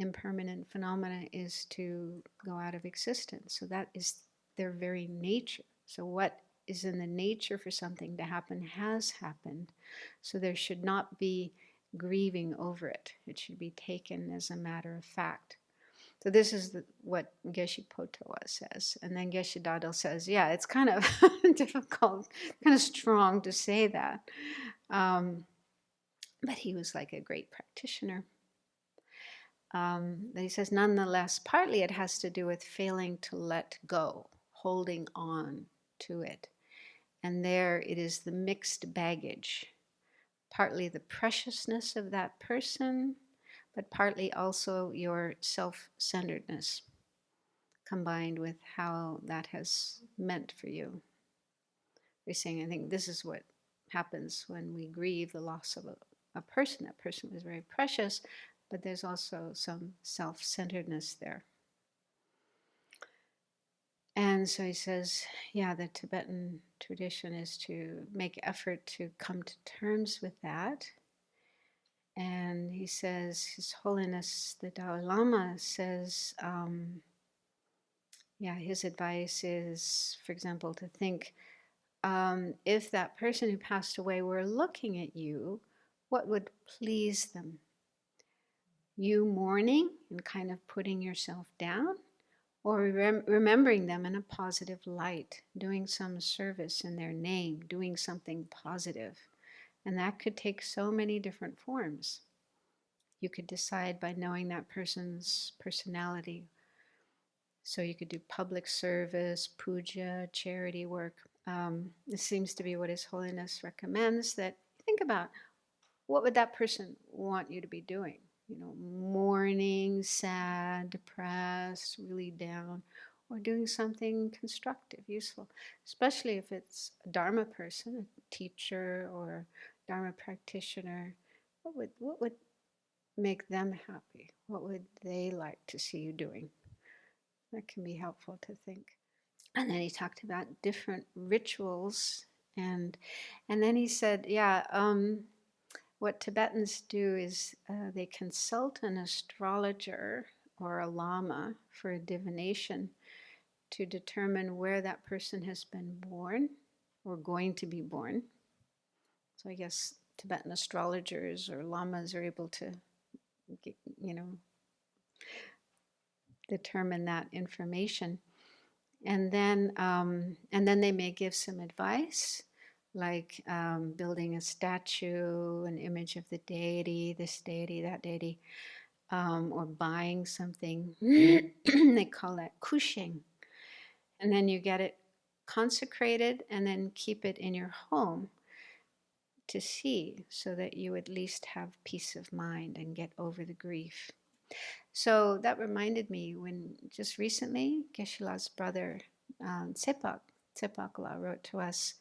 Speaker 2: impermanent phenomena is to go out of existence. So that is their very nature. So what is in the nature for something to happen has happened. So there should not be grieving over it. It should be taken as a matter of fact. So this is what Geshe Potawa says. And then Geshe Dadel says, yeah, it's kind of difficult, kind of strong to say that. But he was like a great practitioner. He says, nonetheless, partly it has to do with failing to let go, holding on to it. And there it is the mixed baggage, partly the preciousness of that person, but partly also your self-centeredness combined with how that has meant for you. We're saying, I think this is what happens when we grieve the loss of a person. That person was very precious, but there's also some self-centeredness there. And so he says, yeah, the Tibetan tradition is to make effort to come to terms with that. And he says, His Holiness the Dalai Lama says, his advice is, for example, to think, if that person who passed away were looking at you, what would please them? You mourning and kind of putting yourself down, or remembering them in a positive light, doing some service in their name, doing something positive. And that could take so many different forms. You could decide by knowing that person's personality. So you could do public service, puja, charity work. This seems to be what His Holiness recommends, that think about what would that person want you to be doing? Mourning, sad, depressed, really down, or doing something constructive, useful, especially if it's a Dharma person, a teacher or Dharma practitioner. What would make them happy? What would they like to see you doing? That can be helpful to think. And then he talked about different rituals, and then he said, what Tibetans do is they consult an astrologer or a lama for a divination to determine where that person has been born or going to be born. So I guess Tibetan astrologers or lamas are able to, determine that information. And then they may give some advice, like building a statue, an image of the deity, this deity, that deity, or buying something. They call that kushing. And then you get it consecrated and then keep it in your home to see, so that you at least have peace of mind and get over the grief. So that reminded me when just recently Geshe-la's brother Tsepak Tsepakala wrote to us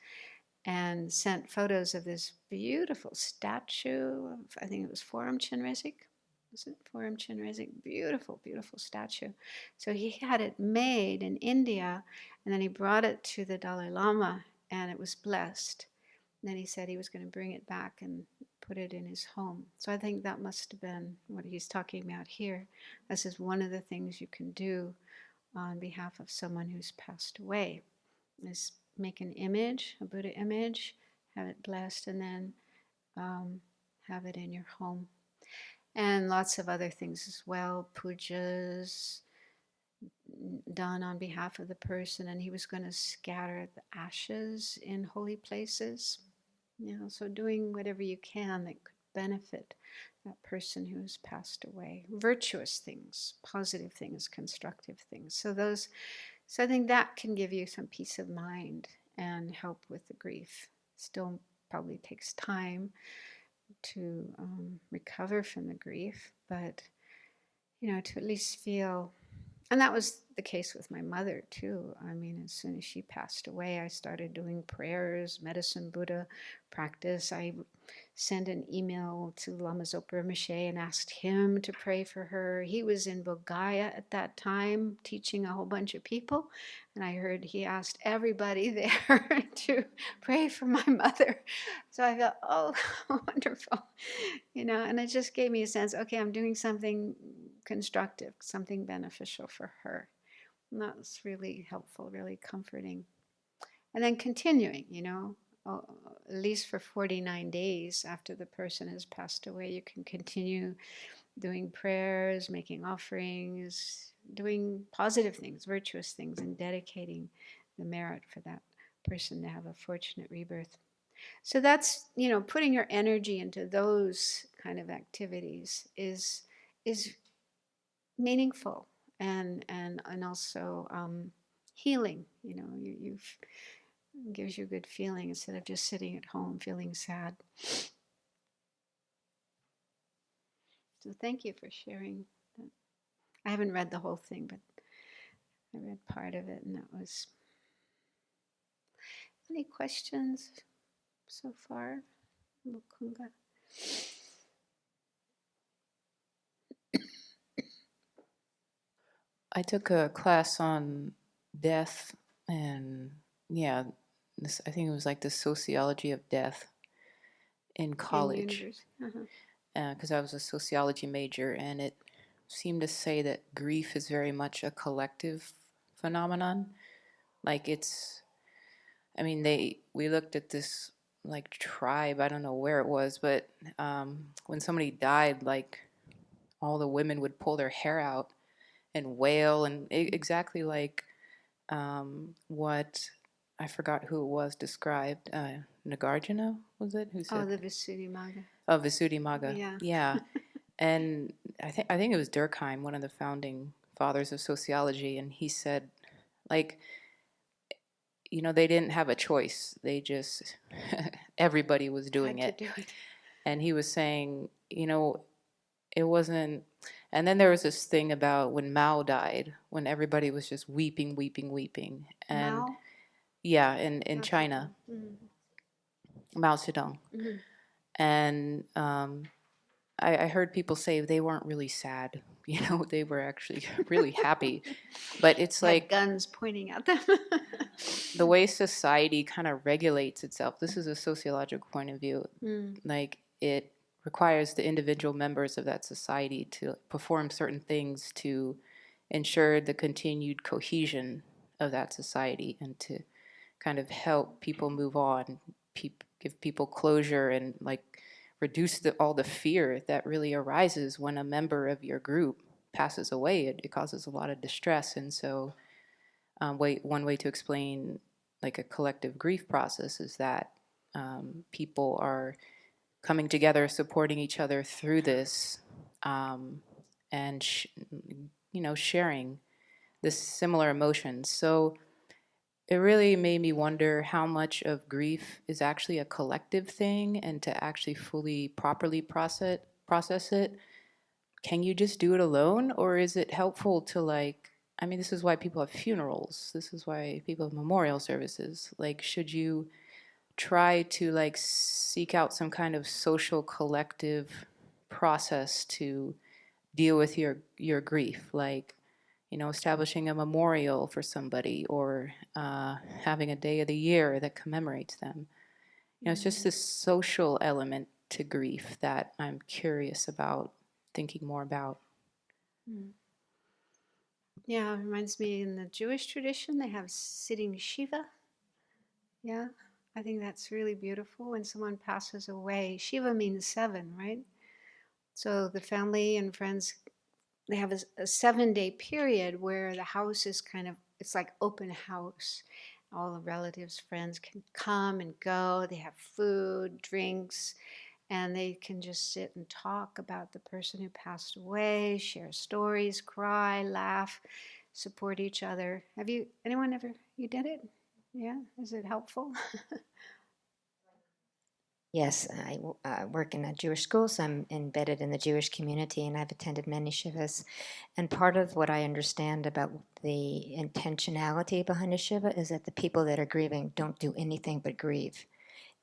Speaker 2: and sent photos of this beautiful statue of, I think it was Forum Chinrezig. Was it Forum Chinrezig? Beautiful, beautiful statue. So he had it made in India, and then he brought it to the Dalai Lama, and it was blessed. And then he said he was going to bring it back and put it in his home. So I think that must have been what he's talking about here. This is one of the things you can do on behalf of someone who's passed away, is make an image, a Buddha image, have it blessed, and then have it in your home. And lots of other things as well, pujas done on behalf of the person, and he was going to scatter the ashes in holy places. So doing whatever you can that could benefit that person who has passed away. Virtuous things, positive things, constructive things. So I think that can give you some peace of mind and help with the grief. Still probably takes time to recover from the grief, but to at least feel. And that was the case with my mother too. I mean, as soon as she passed away, I started doing prayers, medicine Buddha practice. I sent an email to Lama Zopa Rinpoche and asked him to pray for her. He was in Bodh at that time, teaching a whole bunch of people. And I heard he asked everybody there to pray for my mother. So I felt, oh, wonderful. And it just gave me a sense, okay, I'm doing something constructive, something beneficial for her. And that was really helpful, really comforting. And then continuing, at least for 49 days after the person has passed away, you can continue doing prayers, making offerings, doing positive things, virtuous things, and dedicating the merit for that person to have a fortunate rebirth. So that's, putting your energy into those kind of activities is meaningful and also healing. Gives you a good feeling instead of just sitting at home feeling sad. So thank you for sharing that. I haven't read the whole thing, but I read part of it, and that was. Any questions so far, Mukunga?
Speaker 3: I took a class on death and I think it was like the sociology of death in college. Because I was a sociology major, and it seemed to say that grief is very much a collective phenomenon. Like we looked at this like tribe, I don't know where it was, but when somebody died, like all the women would pull their hair out and wail, and exactly like what I forgot who it was described. Nagarjuna, was it? Who said?
Speaker 2: Oh, the Visuddhimagga.
Speaker 3: Oh, Visuddhimagga. Yeah. And I think it was Durkheim, one of the founding fathers of sociology, and he said, like, they didn't have a choice. They just everybody was doing it. And he was saying, it wasn't. And then there was this thing about when Mao died, when everybody was just weeping, weeping, weeping. And
Speaker 2: Mao?
Speaker 3: Yeah, in China. Mm-hmm. Mao Zedong. Mm-hmm. And I heard people say they weren't really sad. They were actually really happy. But it's like
Speaker 2: guns pointing at them.
Speaker 3: The way society kind of regulates itself. This is a sociological point of view. Like it requires the individual members of that society to perform certain things to ensure the continued cohesion of that society and to kind of help people move on, give people closure, and like reduce all the fear that really arises when a member of your group passes away. It causes a lot of distress. And so one way to explain like a collective grief process is that people are coming together, supporting each other through this, and sharing this similar emotions. So it really made me wonder how much of grief is actually a collective thing, and to actually fully, properly process it. Can you just do it alone, or is it helpful to like I mean, this is why people have funerals. This is why people have memorial services. Like, should you try to like seek out some kind of social collective process to deal with your grief, like, you know, establishing a memorial for somebody, or having a day of the year that commemorates them. You know, it's just this social element to grief that I'm curious about thinking more about.
Speaker 2: Yeah, it reminds me, in the Jewish tradition, they have sitting Shiva. Yeah, I think that's really beautiful when someone passes away. Shiva means 7, right? So the family and friends, they have a 7-day period where the house is kind of, it's like open house. All the relatives, friends can come and go. They have food, drinks, and they can just sit and talk about the person who passed away, share stories, cry, laugh, support each other. Have you, anyone ever, you did it? Yeah, is it helpful?
Speaker 4: Yes, I work in a Jewish school, so I'm embedded in the Jewish community, and I've attended many shivas. And part of what I understand about the intentionality behind a shiva is that the people that are grieving don't do anything but grieve.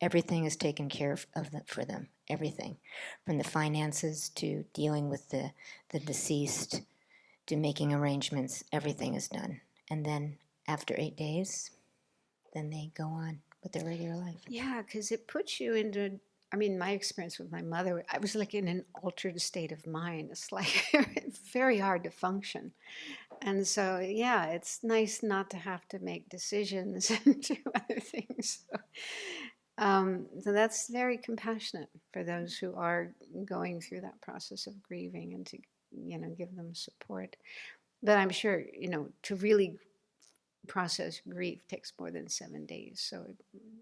Speaker 4: Everything is taken care of them, for them, everything. From the finances to dealing with the deceased to making arrangements, everything is done. And then after 8 days, then they go on with their regular life.
Speaker 2: Yeah, because it puts you into, I mean, my experience with my mother, I was like in an altered state of mind. It's like very hard to function. And so, yeah, it's nice not to have to make decisions and do other things. So that's very compassionate for those who are going through that process of grieving, and to, you know, give them support. But I'm sure, you know, to really process grief takes more than 7 days, so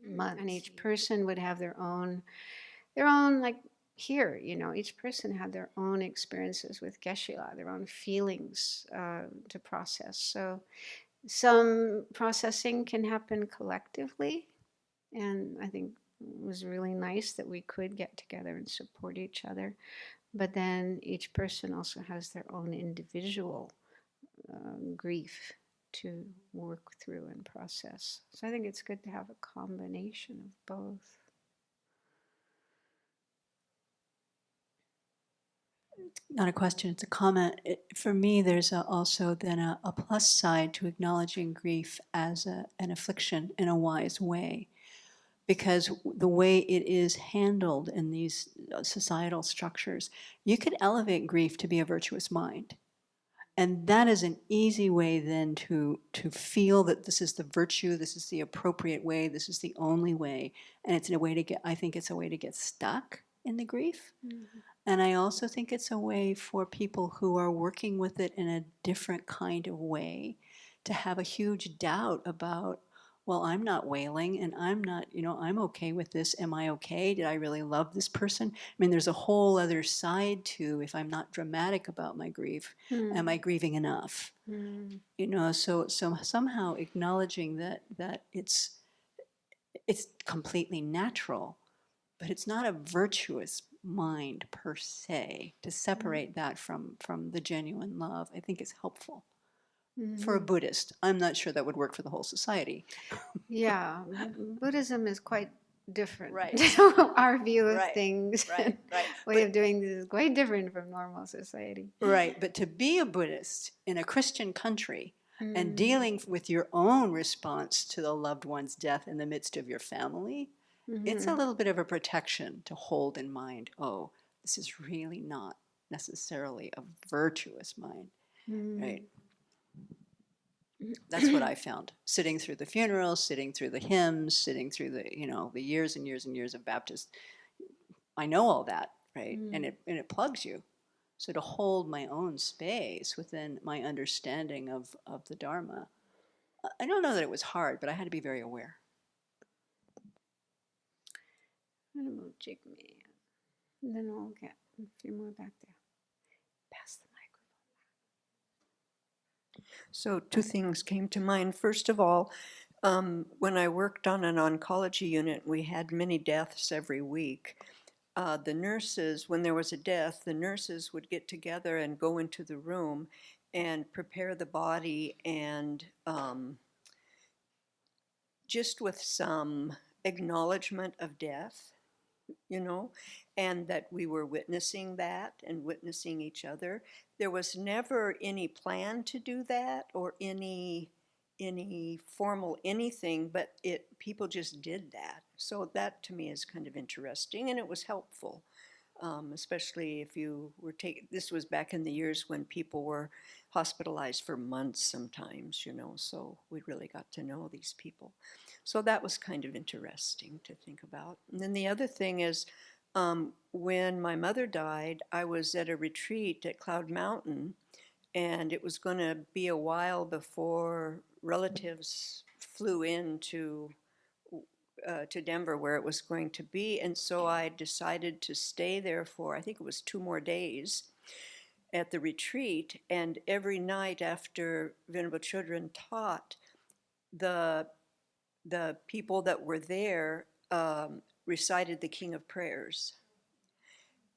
Speaker 2: months. And each person would have their own, like here, you know, each person had their own experiences with Geshe-la, their own feelings to process. So some processing can happen collectively, and I think it was really nice that we could get together and support each other. But then each person also has their own individual grief to work through and process. So I think it's good to have a combination of both.
Speaker 1: Not a question, it's a comment. For me, there's also then a plus side to acknowledging grief as an affliction in a wise way. Because the way it is handled in these societal structures, you could elevate grief to be a virtuous mind. And that is an easy way then to feel that this is the virtue, this is the appropriate way, this is the only way. And it's a way to get, I think it's a way to get stuck in the grief. Mm-hmm. And I also think it's a way for people who are working with it in a different kind of way to have a huge doubt about, well, I'm not wailing and I'm not, you know, I'm okay with this. Am I okay? Did I really love this person? I mean, there's a whole other side to, if I'm not dramatic about my grief, am I grieving enough? You know, so somehow acknowledging that it's completely natural, but it's not a virtuous mind per se. To separate that from the genuine love, I think is helpful. For a Buddhist. I'm not sure that would work for the whole society.
Speaker 2: Yeah, Buddhism is quite different.
Speaker 1: Right.
Speaker 2: Our view of
Speaker 1: Right,
Speaker 2: things,
Speaker 1: right.
Speaker 2: way of doing this is quite different from normal society.
Speaker 1: Right, but to be a Buddhist in a Christian country and dealing with your own response to the loved one's death in the midst of your family, it's a little bit of a protection to hold in mind, oh, this is really not necessarily a virtuous mind, right? That's what I found, sitting through the funerals, sitting through the hymns, sitting through the, you know, the years and years and years of Baptist. I know all that, right? And it plugs you. So to hold my own space within my understanding of the Dharma, I don't know that it was hard, but I had to be very aware.
Speaker 2: I'm going to move Jigme, and then I'll get a few more back there. Pass the microphone.
Speaker 5: So 2 things came to mind. First of all, when I worked on an oncology unit, we had many deaths every week. The nurses, when there was a death, the nurses would get together and go into the room and prepare the body, and just with some acknowledgement of death, you know, and that we were witnessing that and witnessing each other. There was never any plan to do that or any formal anything, but people just did that. So that to me is kind of interesting, and it was helpful. Especially if you were taking, this was back in the years when people were hospitalized for months sometimes, you know, so we really got to know these people. So that was kind of interesting to think about. And then the other thing is, when my mother died, I was at a retreat at Cloud Mountain, and it was going to be a while before relatives flew in to Denver where it was going to be. And so I decided to stay there for, I think it was 2 more days at the retreat. And every night after Venerable Children taught, the people that were there recited the King of Prayers.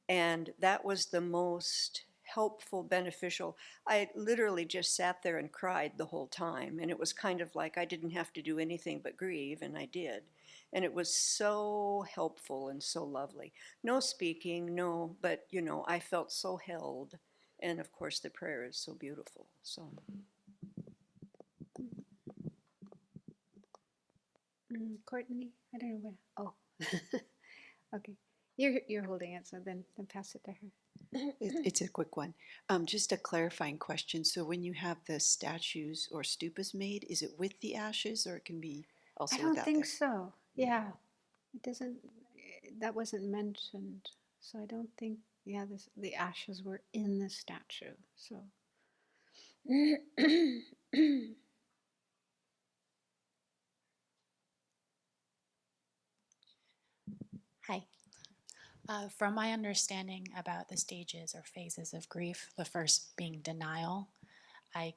Speaker 5: And that was the most helpful, beneficial. I literally just sat there and cried the whole time. And it was kind of like I didn't have to do anything but grieve, and I did. And it was so helpful and so lovely. No speaking, no, but you know, I felt so held. And of course, the prayer is so beautiful. So.
Speaker 2: Courtney, I don't know where. Oh, okay. You're holding it, so then pass it to her.
Speaker 6: It's a quick one. Just a clarifying question. So when you have the statues or stupas made, is it with the ashes, or it can be also
Speaker 2: I don't
Speaker 6: without
Speaker 2: think
Speaker 6: them?
Speaker 2: so. Yeah, it doesn't. That wasn't mentioned, so I don't think. Yeah, the ashes were in the statue. So.
Speaker 7: Hi. From my understanding about the stages or phases of grief, the first being denial, I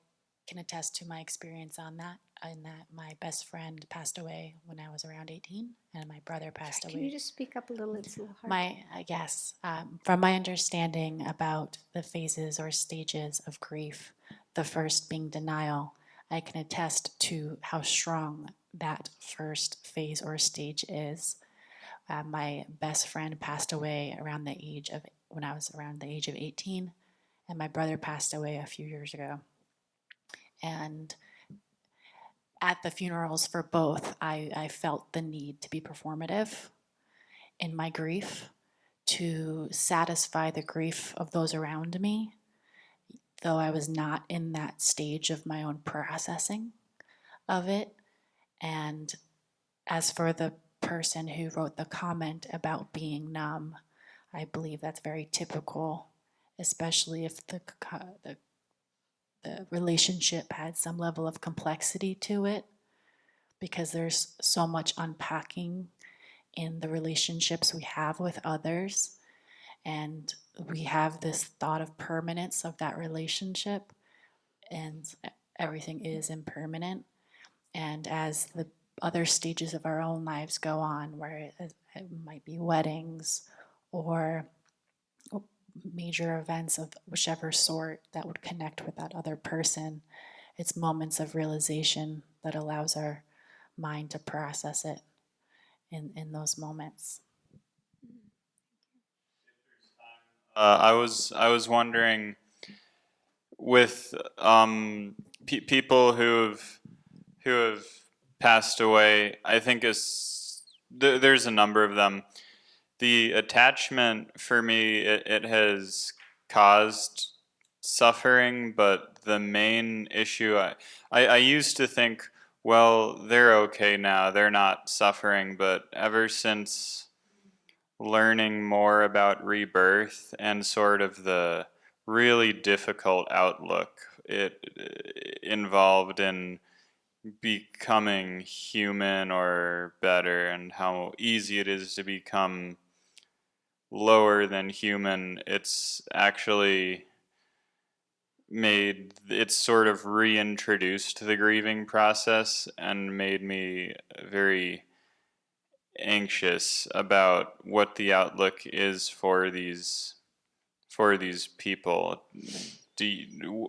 Speaker 7: can attest to my experience on that, in that my best friend passed away when I was around 18, and my brother passed away.
Speaker 2: Can you just speak up a little? It's a little hard.
Speaker 7: Yes. From my understanding about the phases or stages of grief, the first being denial, I can attest to how strong that first phase or stage is. My best friend passed away when I was around the age of 18, and my brother passed away a few years ago. And at the funerals for both, I felt the need to be performative in my grief to satisfy the grief of those around me, though I was not in that stage of my own processing of it. And as for the person who wrote the comment about being numb, I believe that's very typical, especially if the relationship had some level of complexity to it, because there's so much unpacking in the relationships we have with others, and we have this thought of permanence of that relationship, and everything is impermanent. And as the other stages of our own lives go on, where it might be weddings or major events of whichever sort that would connect with that other person, it's moments of realization that allows our mind to process it in those moments.
Speaker 8: I was wondering, with people who have passed away, I think there's a number of them. The attachment for me, it has caused suffering, but the main issue, I used to think, well, they're okay now, they're not suffering, but ever since learning more about rebirth and sort of the really difficult outlook it involved in becoming human or better, and how easy it is to become lower than human, it's actually it's sort of reintroduced the grieving process and made me very anxious about what the outlook is for these people.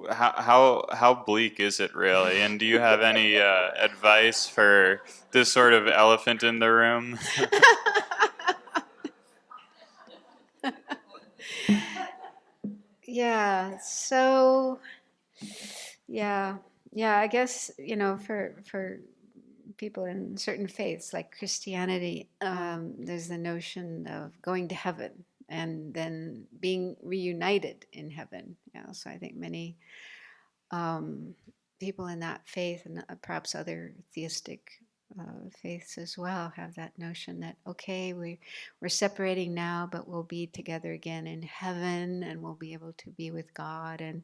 Speaker 8: how bleak is it really? And do you have any advice for this sort of elephant in the room?
Speaker 2: Yeah. So, yeah, I guess for people in certain faiths like Christianity, there's the notion of going to heaven and then being reunited in heaven. Yeah. So I think many people in that faith and perhaps other theistic faiths as well have that notion that okay, we're separating now, but we'll be together again in heaven, and we'll be able to be with God, and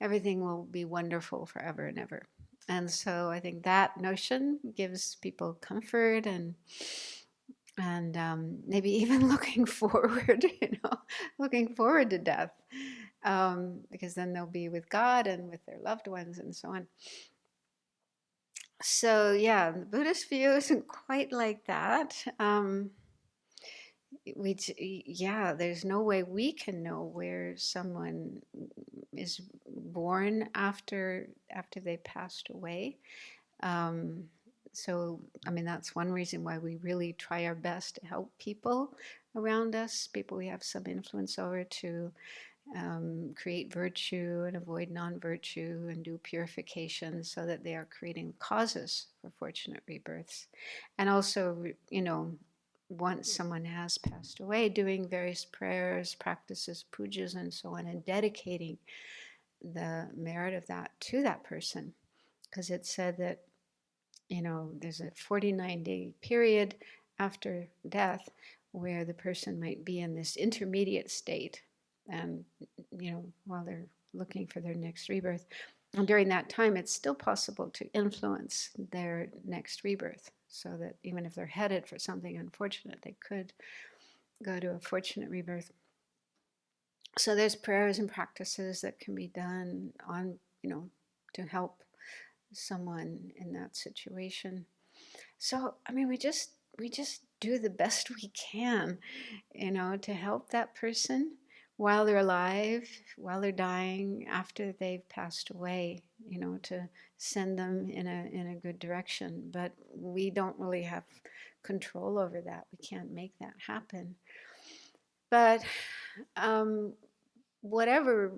Speaker 2: everything will be wonderful forever and ever. And so I think that notion gives people comfort and maybe even looking forward, looking forward to death, because then they'll be with God and with their loved ones and so on. So yeah, the Buddhist view isn't quite like that. There's no way we can know where someone is born after they passed away. So, I mean, that's one reason why we really try our best to help people around us, people we have some influence over, to create virtue and avoid non-virtue and do purification so that they are creating causes for fortunate rebirths. And also, once someone has passed away, doing various prayers, practices, pujas, and so on, and dedicating the merit of that to that person. Because it's said that, there's a 49-day period after death where the person might be in this intermediate state, and while they're looking for their next rebirth. And during that time, it's still possible to influence their next rebirth, so that even if they're headed for something unfortunate, they could go to a fortunate rebirth. So there's prayers and practices that can be done on, to help someone in that situation. So, I mean, we just do the best we can, to help that person while they're alive, while they're dying, after they've passed away, to send them in a good direction. But we don't really have control over that. We can't make that happen. But whatever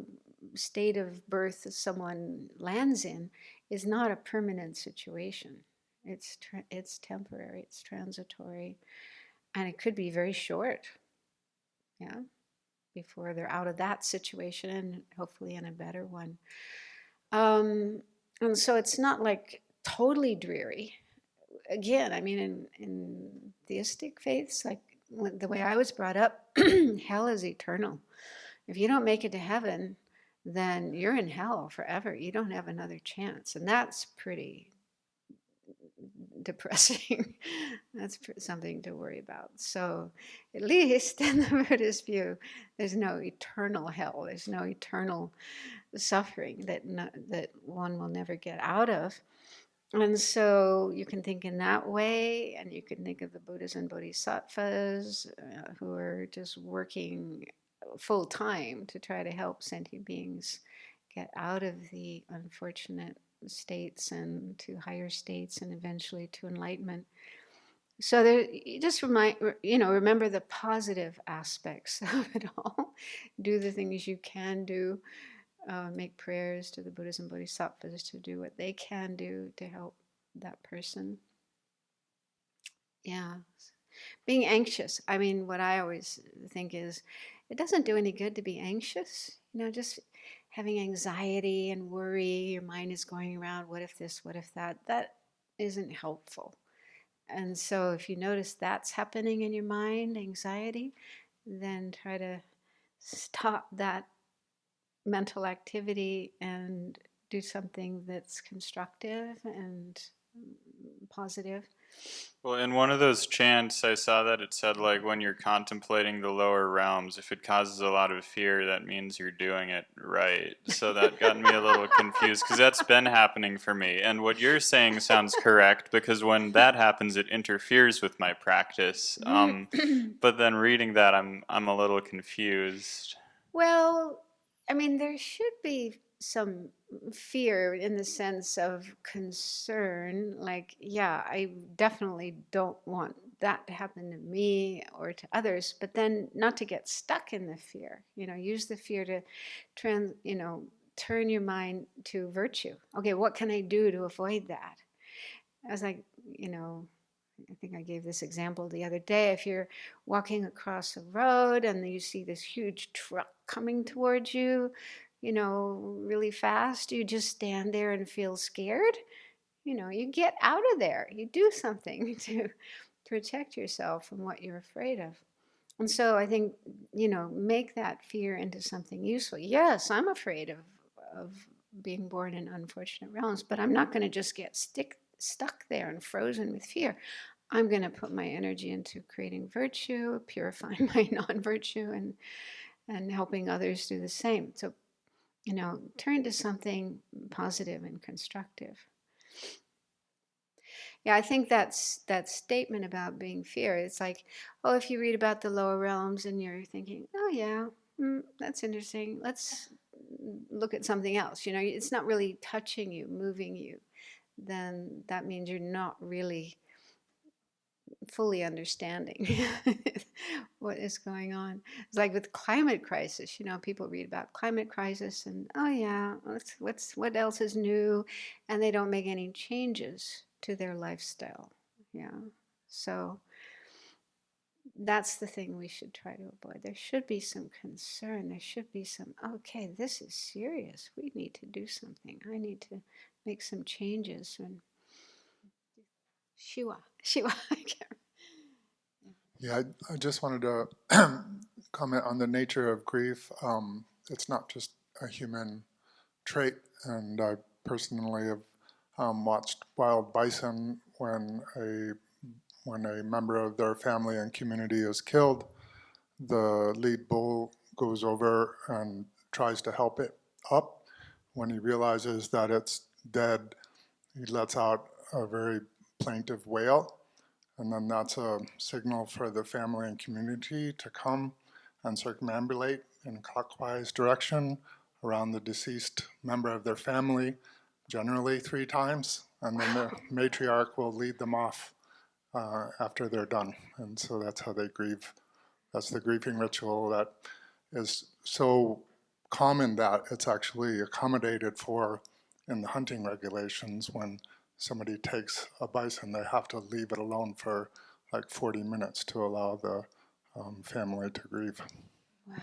Speaker 2: state of birth someone lands in is not a permanent situation. It's temporary, it's transitory, and it could be very short, before they're out of that situation and hopefully in a better one. And so it's not like totally dreary. Again, I mean, in theistic faiths, like the way I was brought up, hell is eternal. If you don't make it to heaven, then you're in hell forever. You don't have another chance. And that's pretty depressing. That's something to worry about. So at least in the Buddhist view, there's no eternal hell. There's no eternal suffering that one will never get out of. And so you can think in that way, and you can think of the Buddhas and Bodhisattvas who are just working full time to try to help sentient beings get out of the unfortunate states and to higher states and eventually to enlightenment. So you just remember the positive aspects of it all. Do the things you can do. Make prayers to the Buddhas and Bodhisattvas to do what they can do to help that person. Yeah. Being anxious. I mean, what I always think is, it doesn't do any good to be anxious. Just having anxiety and worry, your mind is going around, what if this, what if that? That isn't helpful. And so if you notice that's happening in your mind, anxiety, then try to stop that mental activity and do something that's constructive and positive.
Speaker 8: Well, in one of those chants, I saw that it said, like, when you're contemplating the lower realms, if it causes a lot of fear, that means you're doing it right. So that got me a little confused, because that's been happening for me. And what you're saying sounds correct, because when that happens, it interferes with my practice. But then reading that, I'm a little confused.
Speaker 2: Well, I mean, there should be some fear in the sense of concern. Like, yeah, I definitely don't want that to happen to me or to others, but then not to get stuck in the fear. Use the fear to turn your mind to virtue. Okay, what can I do to avoid that? As I think I gave this example the other day. If you're walking across a road and you see this huge truck coming towards you, really fast, you just stand there and feel scared. You get out of there. You do something to protect yourself from what you're afraid of. And so I think, make that fear into something useful. Yes, I'm afraid of being born in unfortunate realms, but I'm not going to just get stuck there and frozen with fear. I'm going to put my energy into creating virtue, purifying my non-virtue, and helping others do the same. So, turn to something positive and constructive. Yeah, I think that statement about being fear, it's like, oh, if you read about the lower realms and you're thinking, oh yeah, that's interesting. Let's look at something else. It's not really touching you, moving you. Then that means you're not really fully understanding what is going on. It's like with climate crisis. People read about climate crisis and, oh yeah, what else is new, and they don't make any changes to their lifestyle. Yeah, so that's the thing we should try to avoid. There should be some concern. There should be some, okay, this is serious. We need to do something. I need to make some changes. And Shiva.
Speaker 9: Yeah, I just wanted to comment on the nature of grief. It's not just a human trait, and I personally have watched wild bison when a member of their family and community is killed. The lead bull goes over and tries to help it up. When he realizes that it's dead, he lets out a very plaintive wail. And then that's a signal for the family and community to come and circumambulate in a clockwise direction around the deceased member of their family, generally 3 times, and then the matriarch will lead them off after they're done. And so that's how they grieve. That's the grieving ritual that is so common that it's actually accommodated for in the hunting regulations. When somebody takes a bison, they have to leave it alone for like 40 minutes to allow the family to grieve.
Speaker 2: Wow,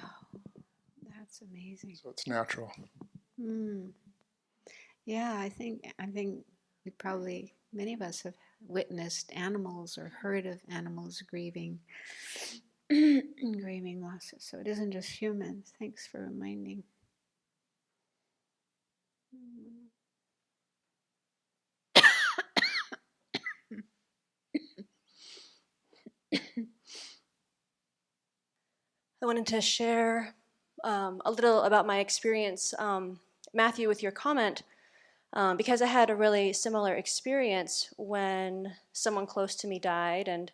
Speaker 2: that's amazing.
Speaker 9: So it's natural.
Speaker 2: Yeah, I think many of us have witnessed animals or heard of animals grieving grieving losses. So it isn't just humans. Thanks for reminding.
Speaker 10: I wanted to share a little about my experience, Matthew, with your comment, because I had a really similar experience when someone close to me died, and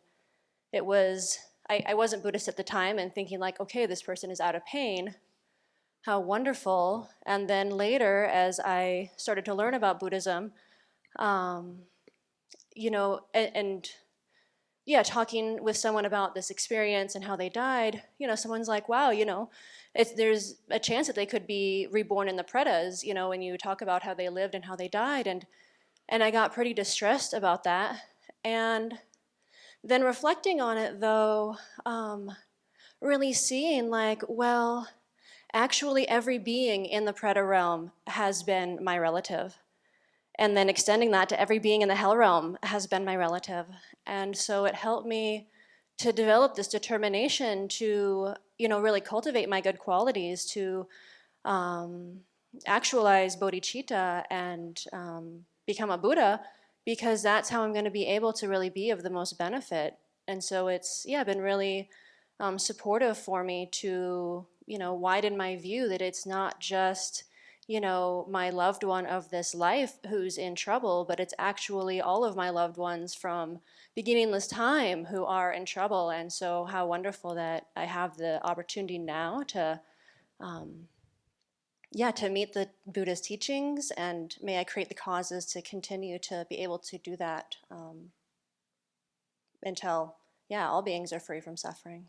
Speaker 10: it was, I wasn't Buddhist at the time and thinking like, okay, this person is out of pain, how wonderful. And then later, as I started to learn about Buddhism, talking with someone about this experience and how they died, someone's like, wow, there's a chance that they could be reborn in the pretas, when you talk about how they lived and how they died. And I got pretty distressed about that. And then reflecting on it, though, really seeing like, well, actually every being in the preta realm has been my relative. And then extending that to every being in the hell realm has been my relative. And so it helped me to develop this determination to, really cultivate my good qualities, to actualize bodhicitta and become a Buddha, because that's how I'm going to be able to really be of the most benefit. And so it's, been really supportive for me to, widen my view that it's not just, my loved one of this life who's in trouble, but it's actually all of my loved ones from beginningless time who are in trouble. And so how wonderful that I have the opportunity now to to meet the Buddha's teachings, and may I create the causes to continue to be able to do that until, all beings are free from suffering.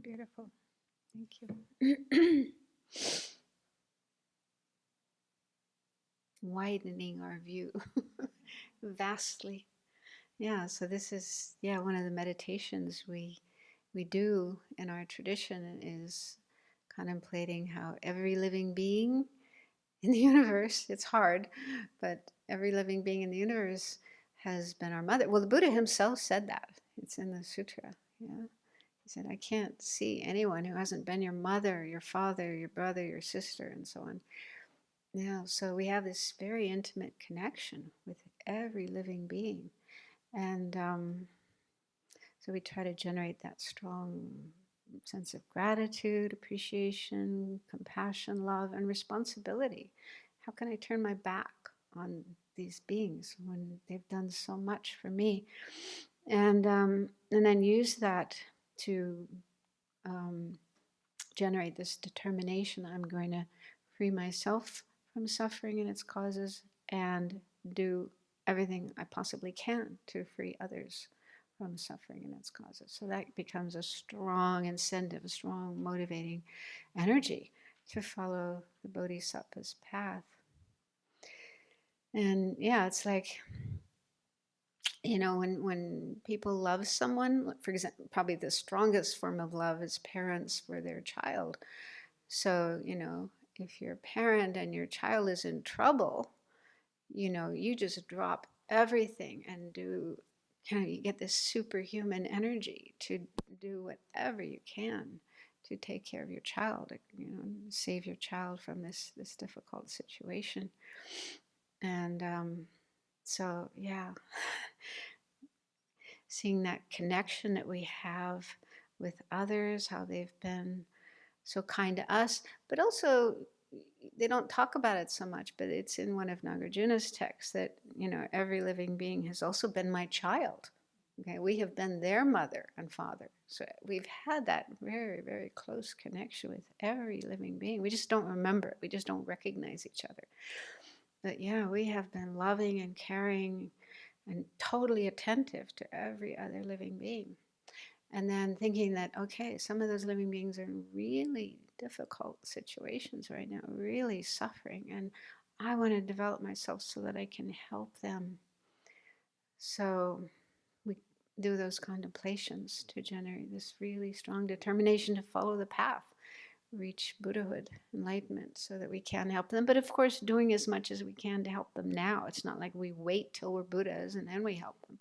Speaker 2: Beautiful. Thank you. Widening our view vastly. Yeah, so this is one of the meditations we do in our tradition is contemplating how every living being in the universe, it's hard, but every living being in the universe has been our mother. Well, the Buddha himself said that. It's in the sutra. Yeah. He said, I can't see anyone who hasn't been your mother, your father, your brother, your sister, and so on. Yeah, so we have this very intimate connection with every living being. And so we try to generate that strong sense of gratitude, appreciation, compassion, love, and responsibility. How can I turn my back on these beings when they've done so much for me? And then use that to generate this determination. I'm going to free myself from suffering and its causes and do everything I possibly can to free others from suffering and its causes. So that becomes a strong incentive, a strong motivating energy to follow the Bodhisattva's path. And it's like, when people love someone, for example, probably the strongest form of love is parents for their child. So, if you're a parent and your child is in trouble, you just drop everything and do, you get this superhuman energy to do whatever you can to take care of your child, save your child from this difficult situation. And so, seeing that connection that we have with others, how they've been so kind to us, but also they don't talk about it so much, but it's in one of Nagarjuna's texts that, every living being has also been my child. Okay, we have been their mother and father. So we've had that very, very close connection with every living being. We just don't remember it. We just don't recognize each other. But we have been loving and caring and totally attentive to every other living being. And then thinking that, okay, some of those living beings are in really difficult situations right now, really suffering, and I want to develop myself so that I can help them. So we do those contemplations to generate this really strong determination to follow the path, reach Buddhahood, enlightenment, so that we can help them. But of course, doing as much as we can to help them now. It's not like we wait till we're Buddhas and then we help them.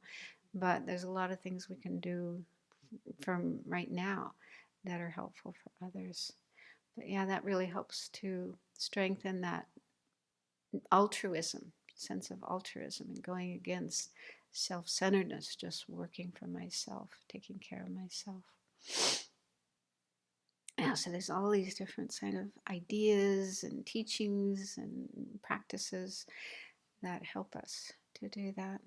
Speaker 2: But there's a lot of things we can do from right now that are helpful for others. But that really helps to strengthen that altruism, sense of altruism, and going against self-centeredness, just working for myself, taking care of myself. So there's all these different kind of ideas and teachings and practices that help us to do that.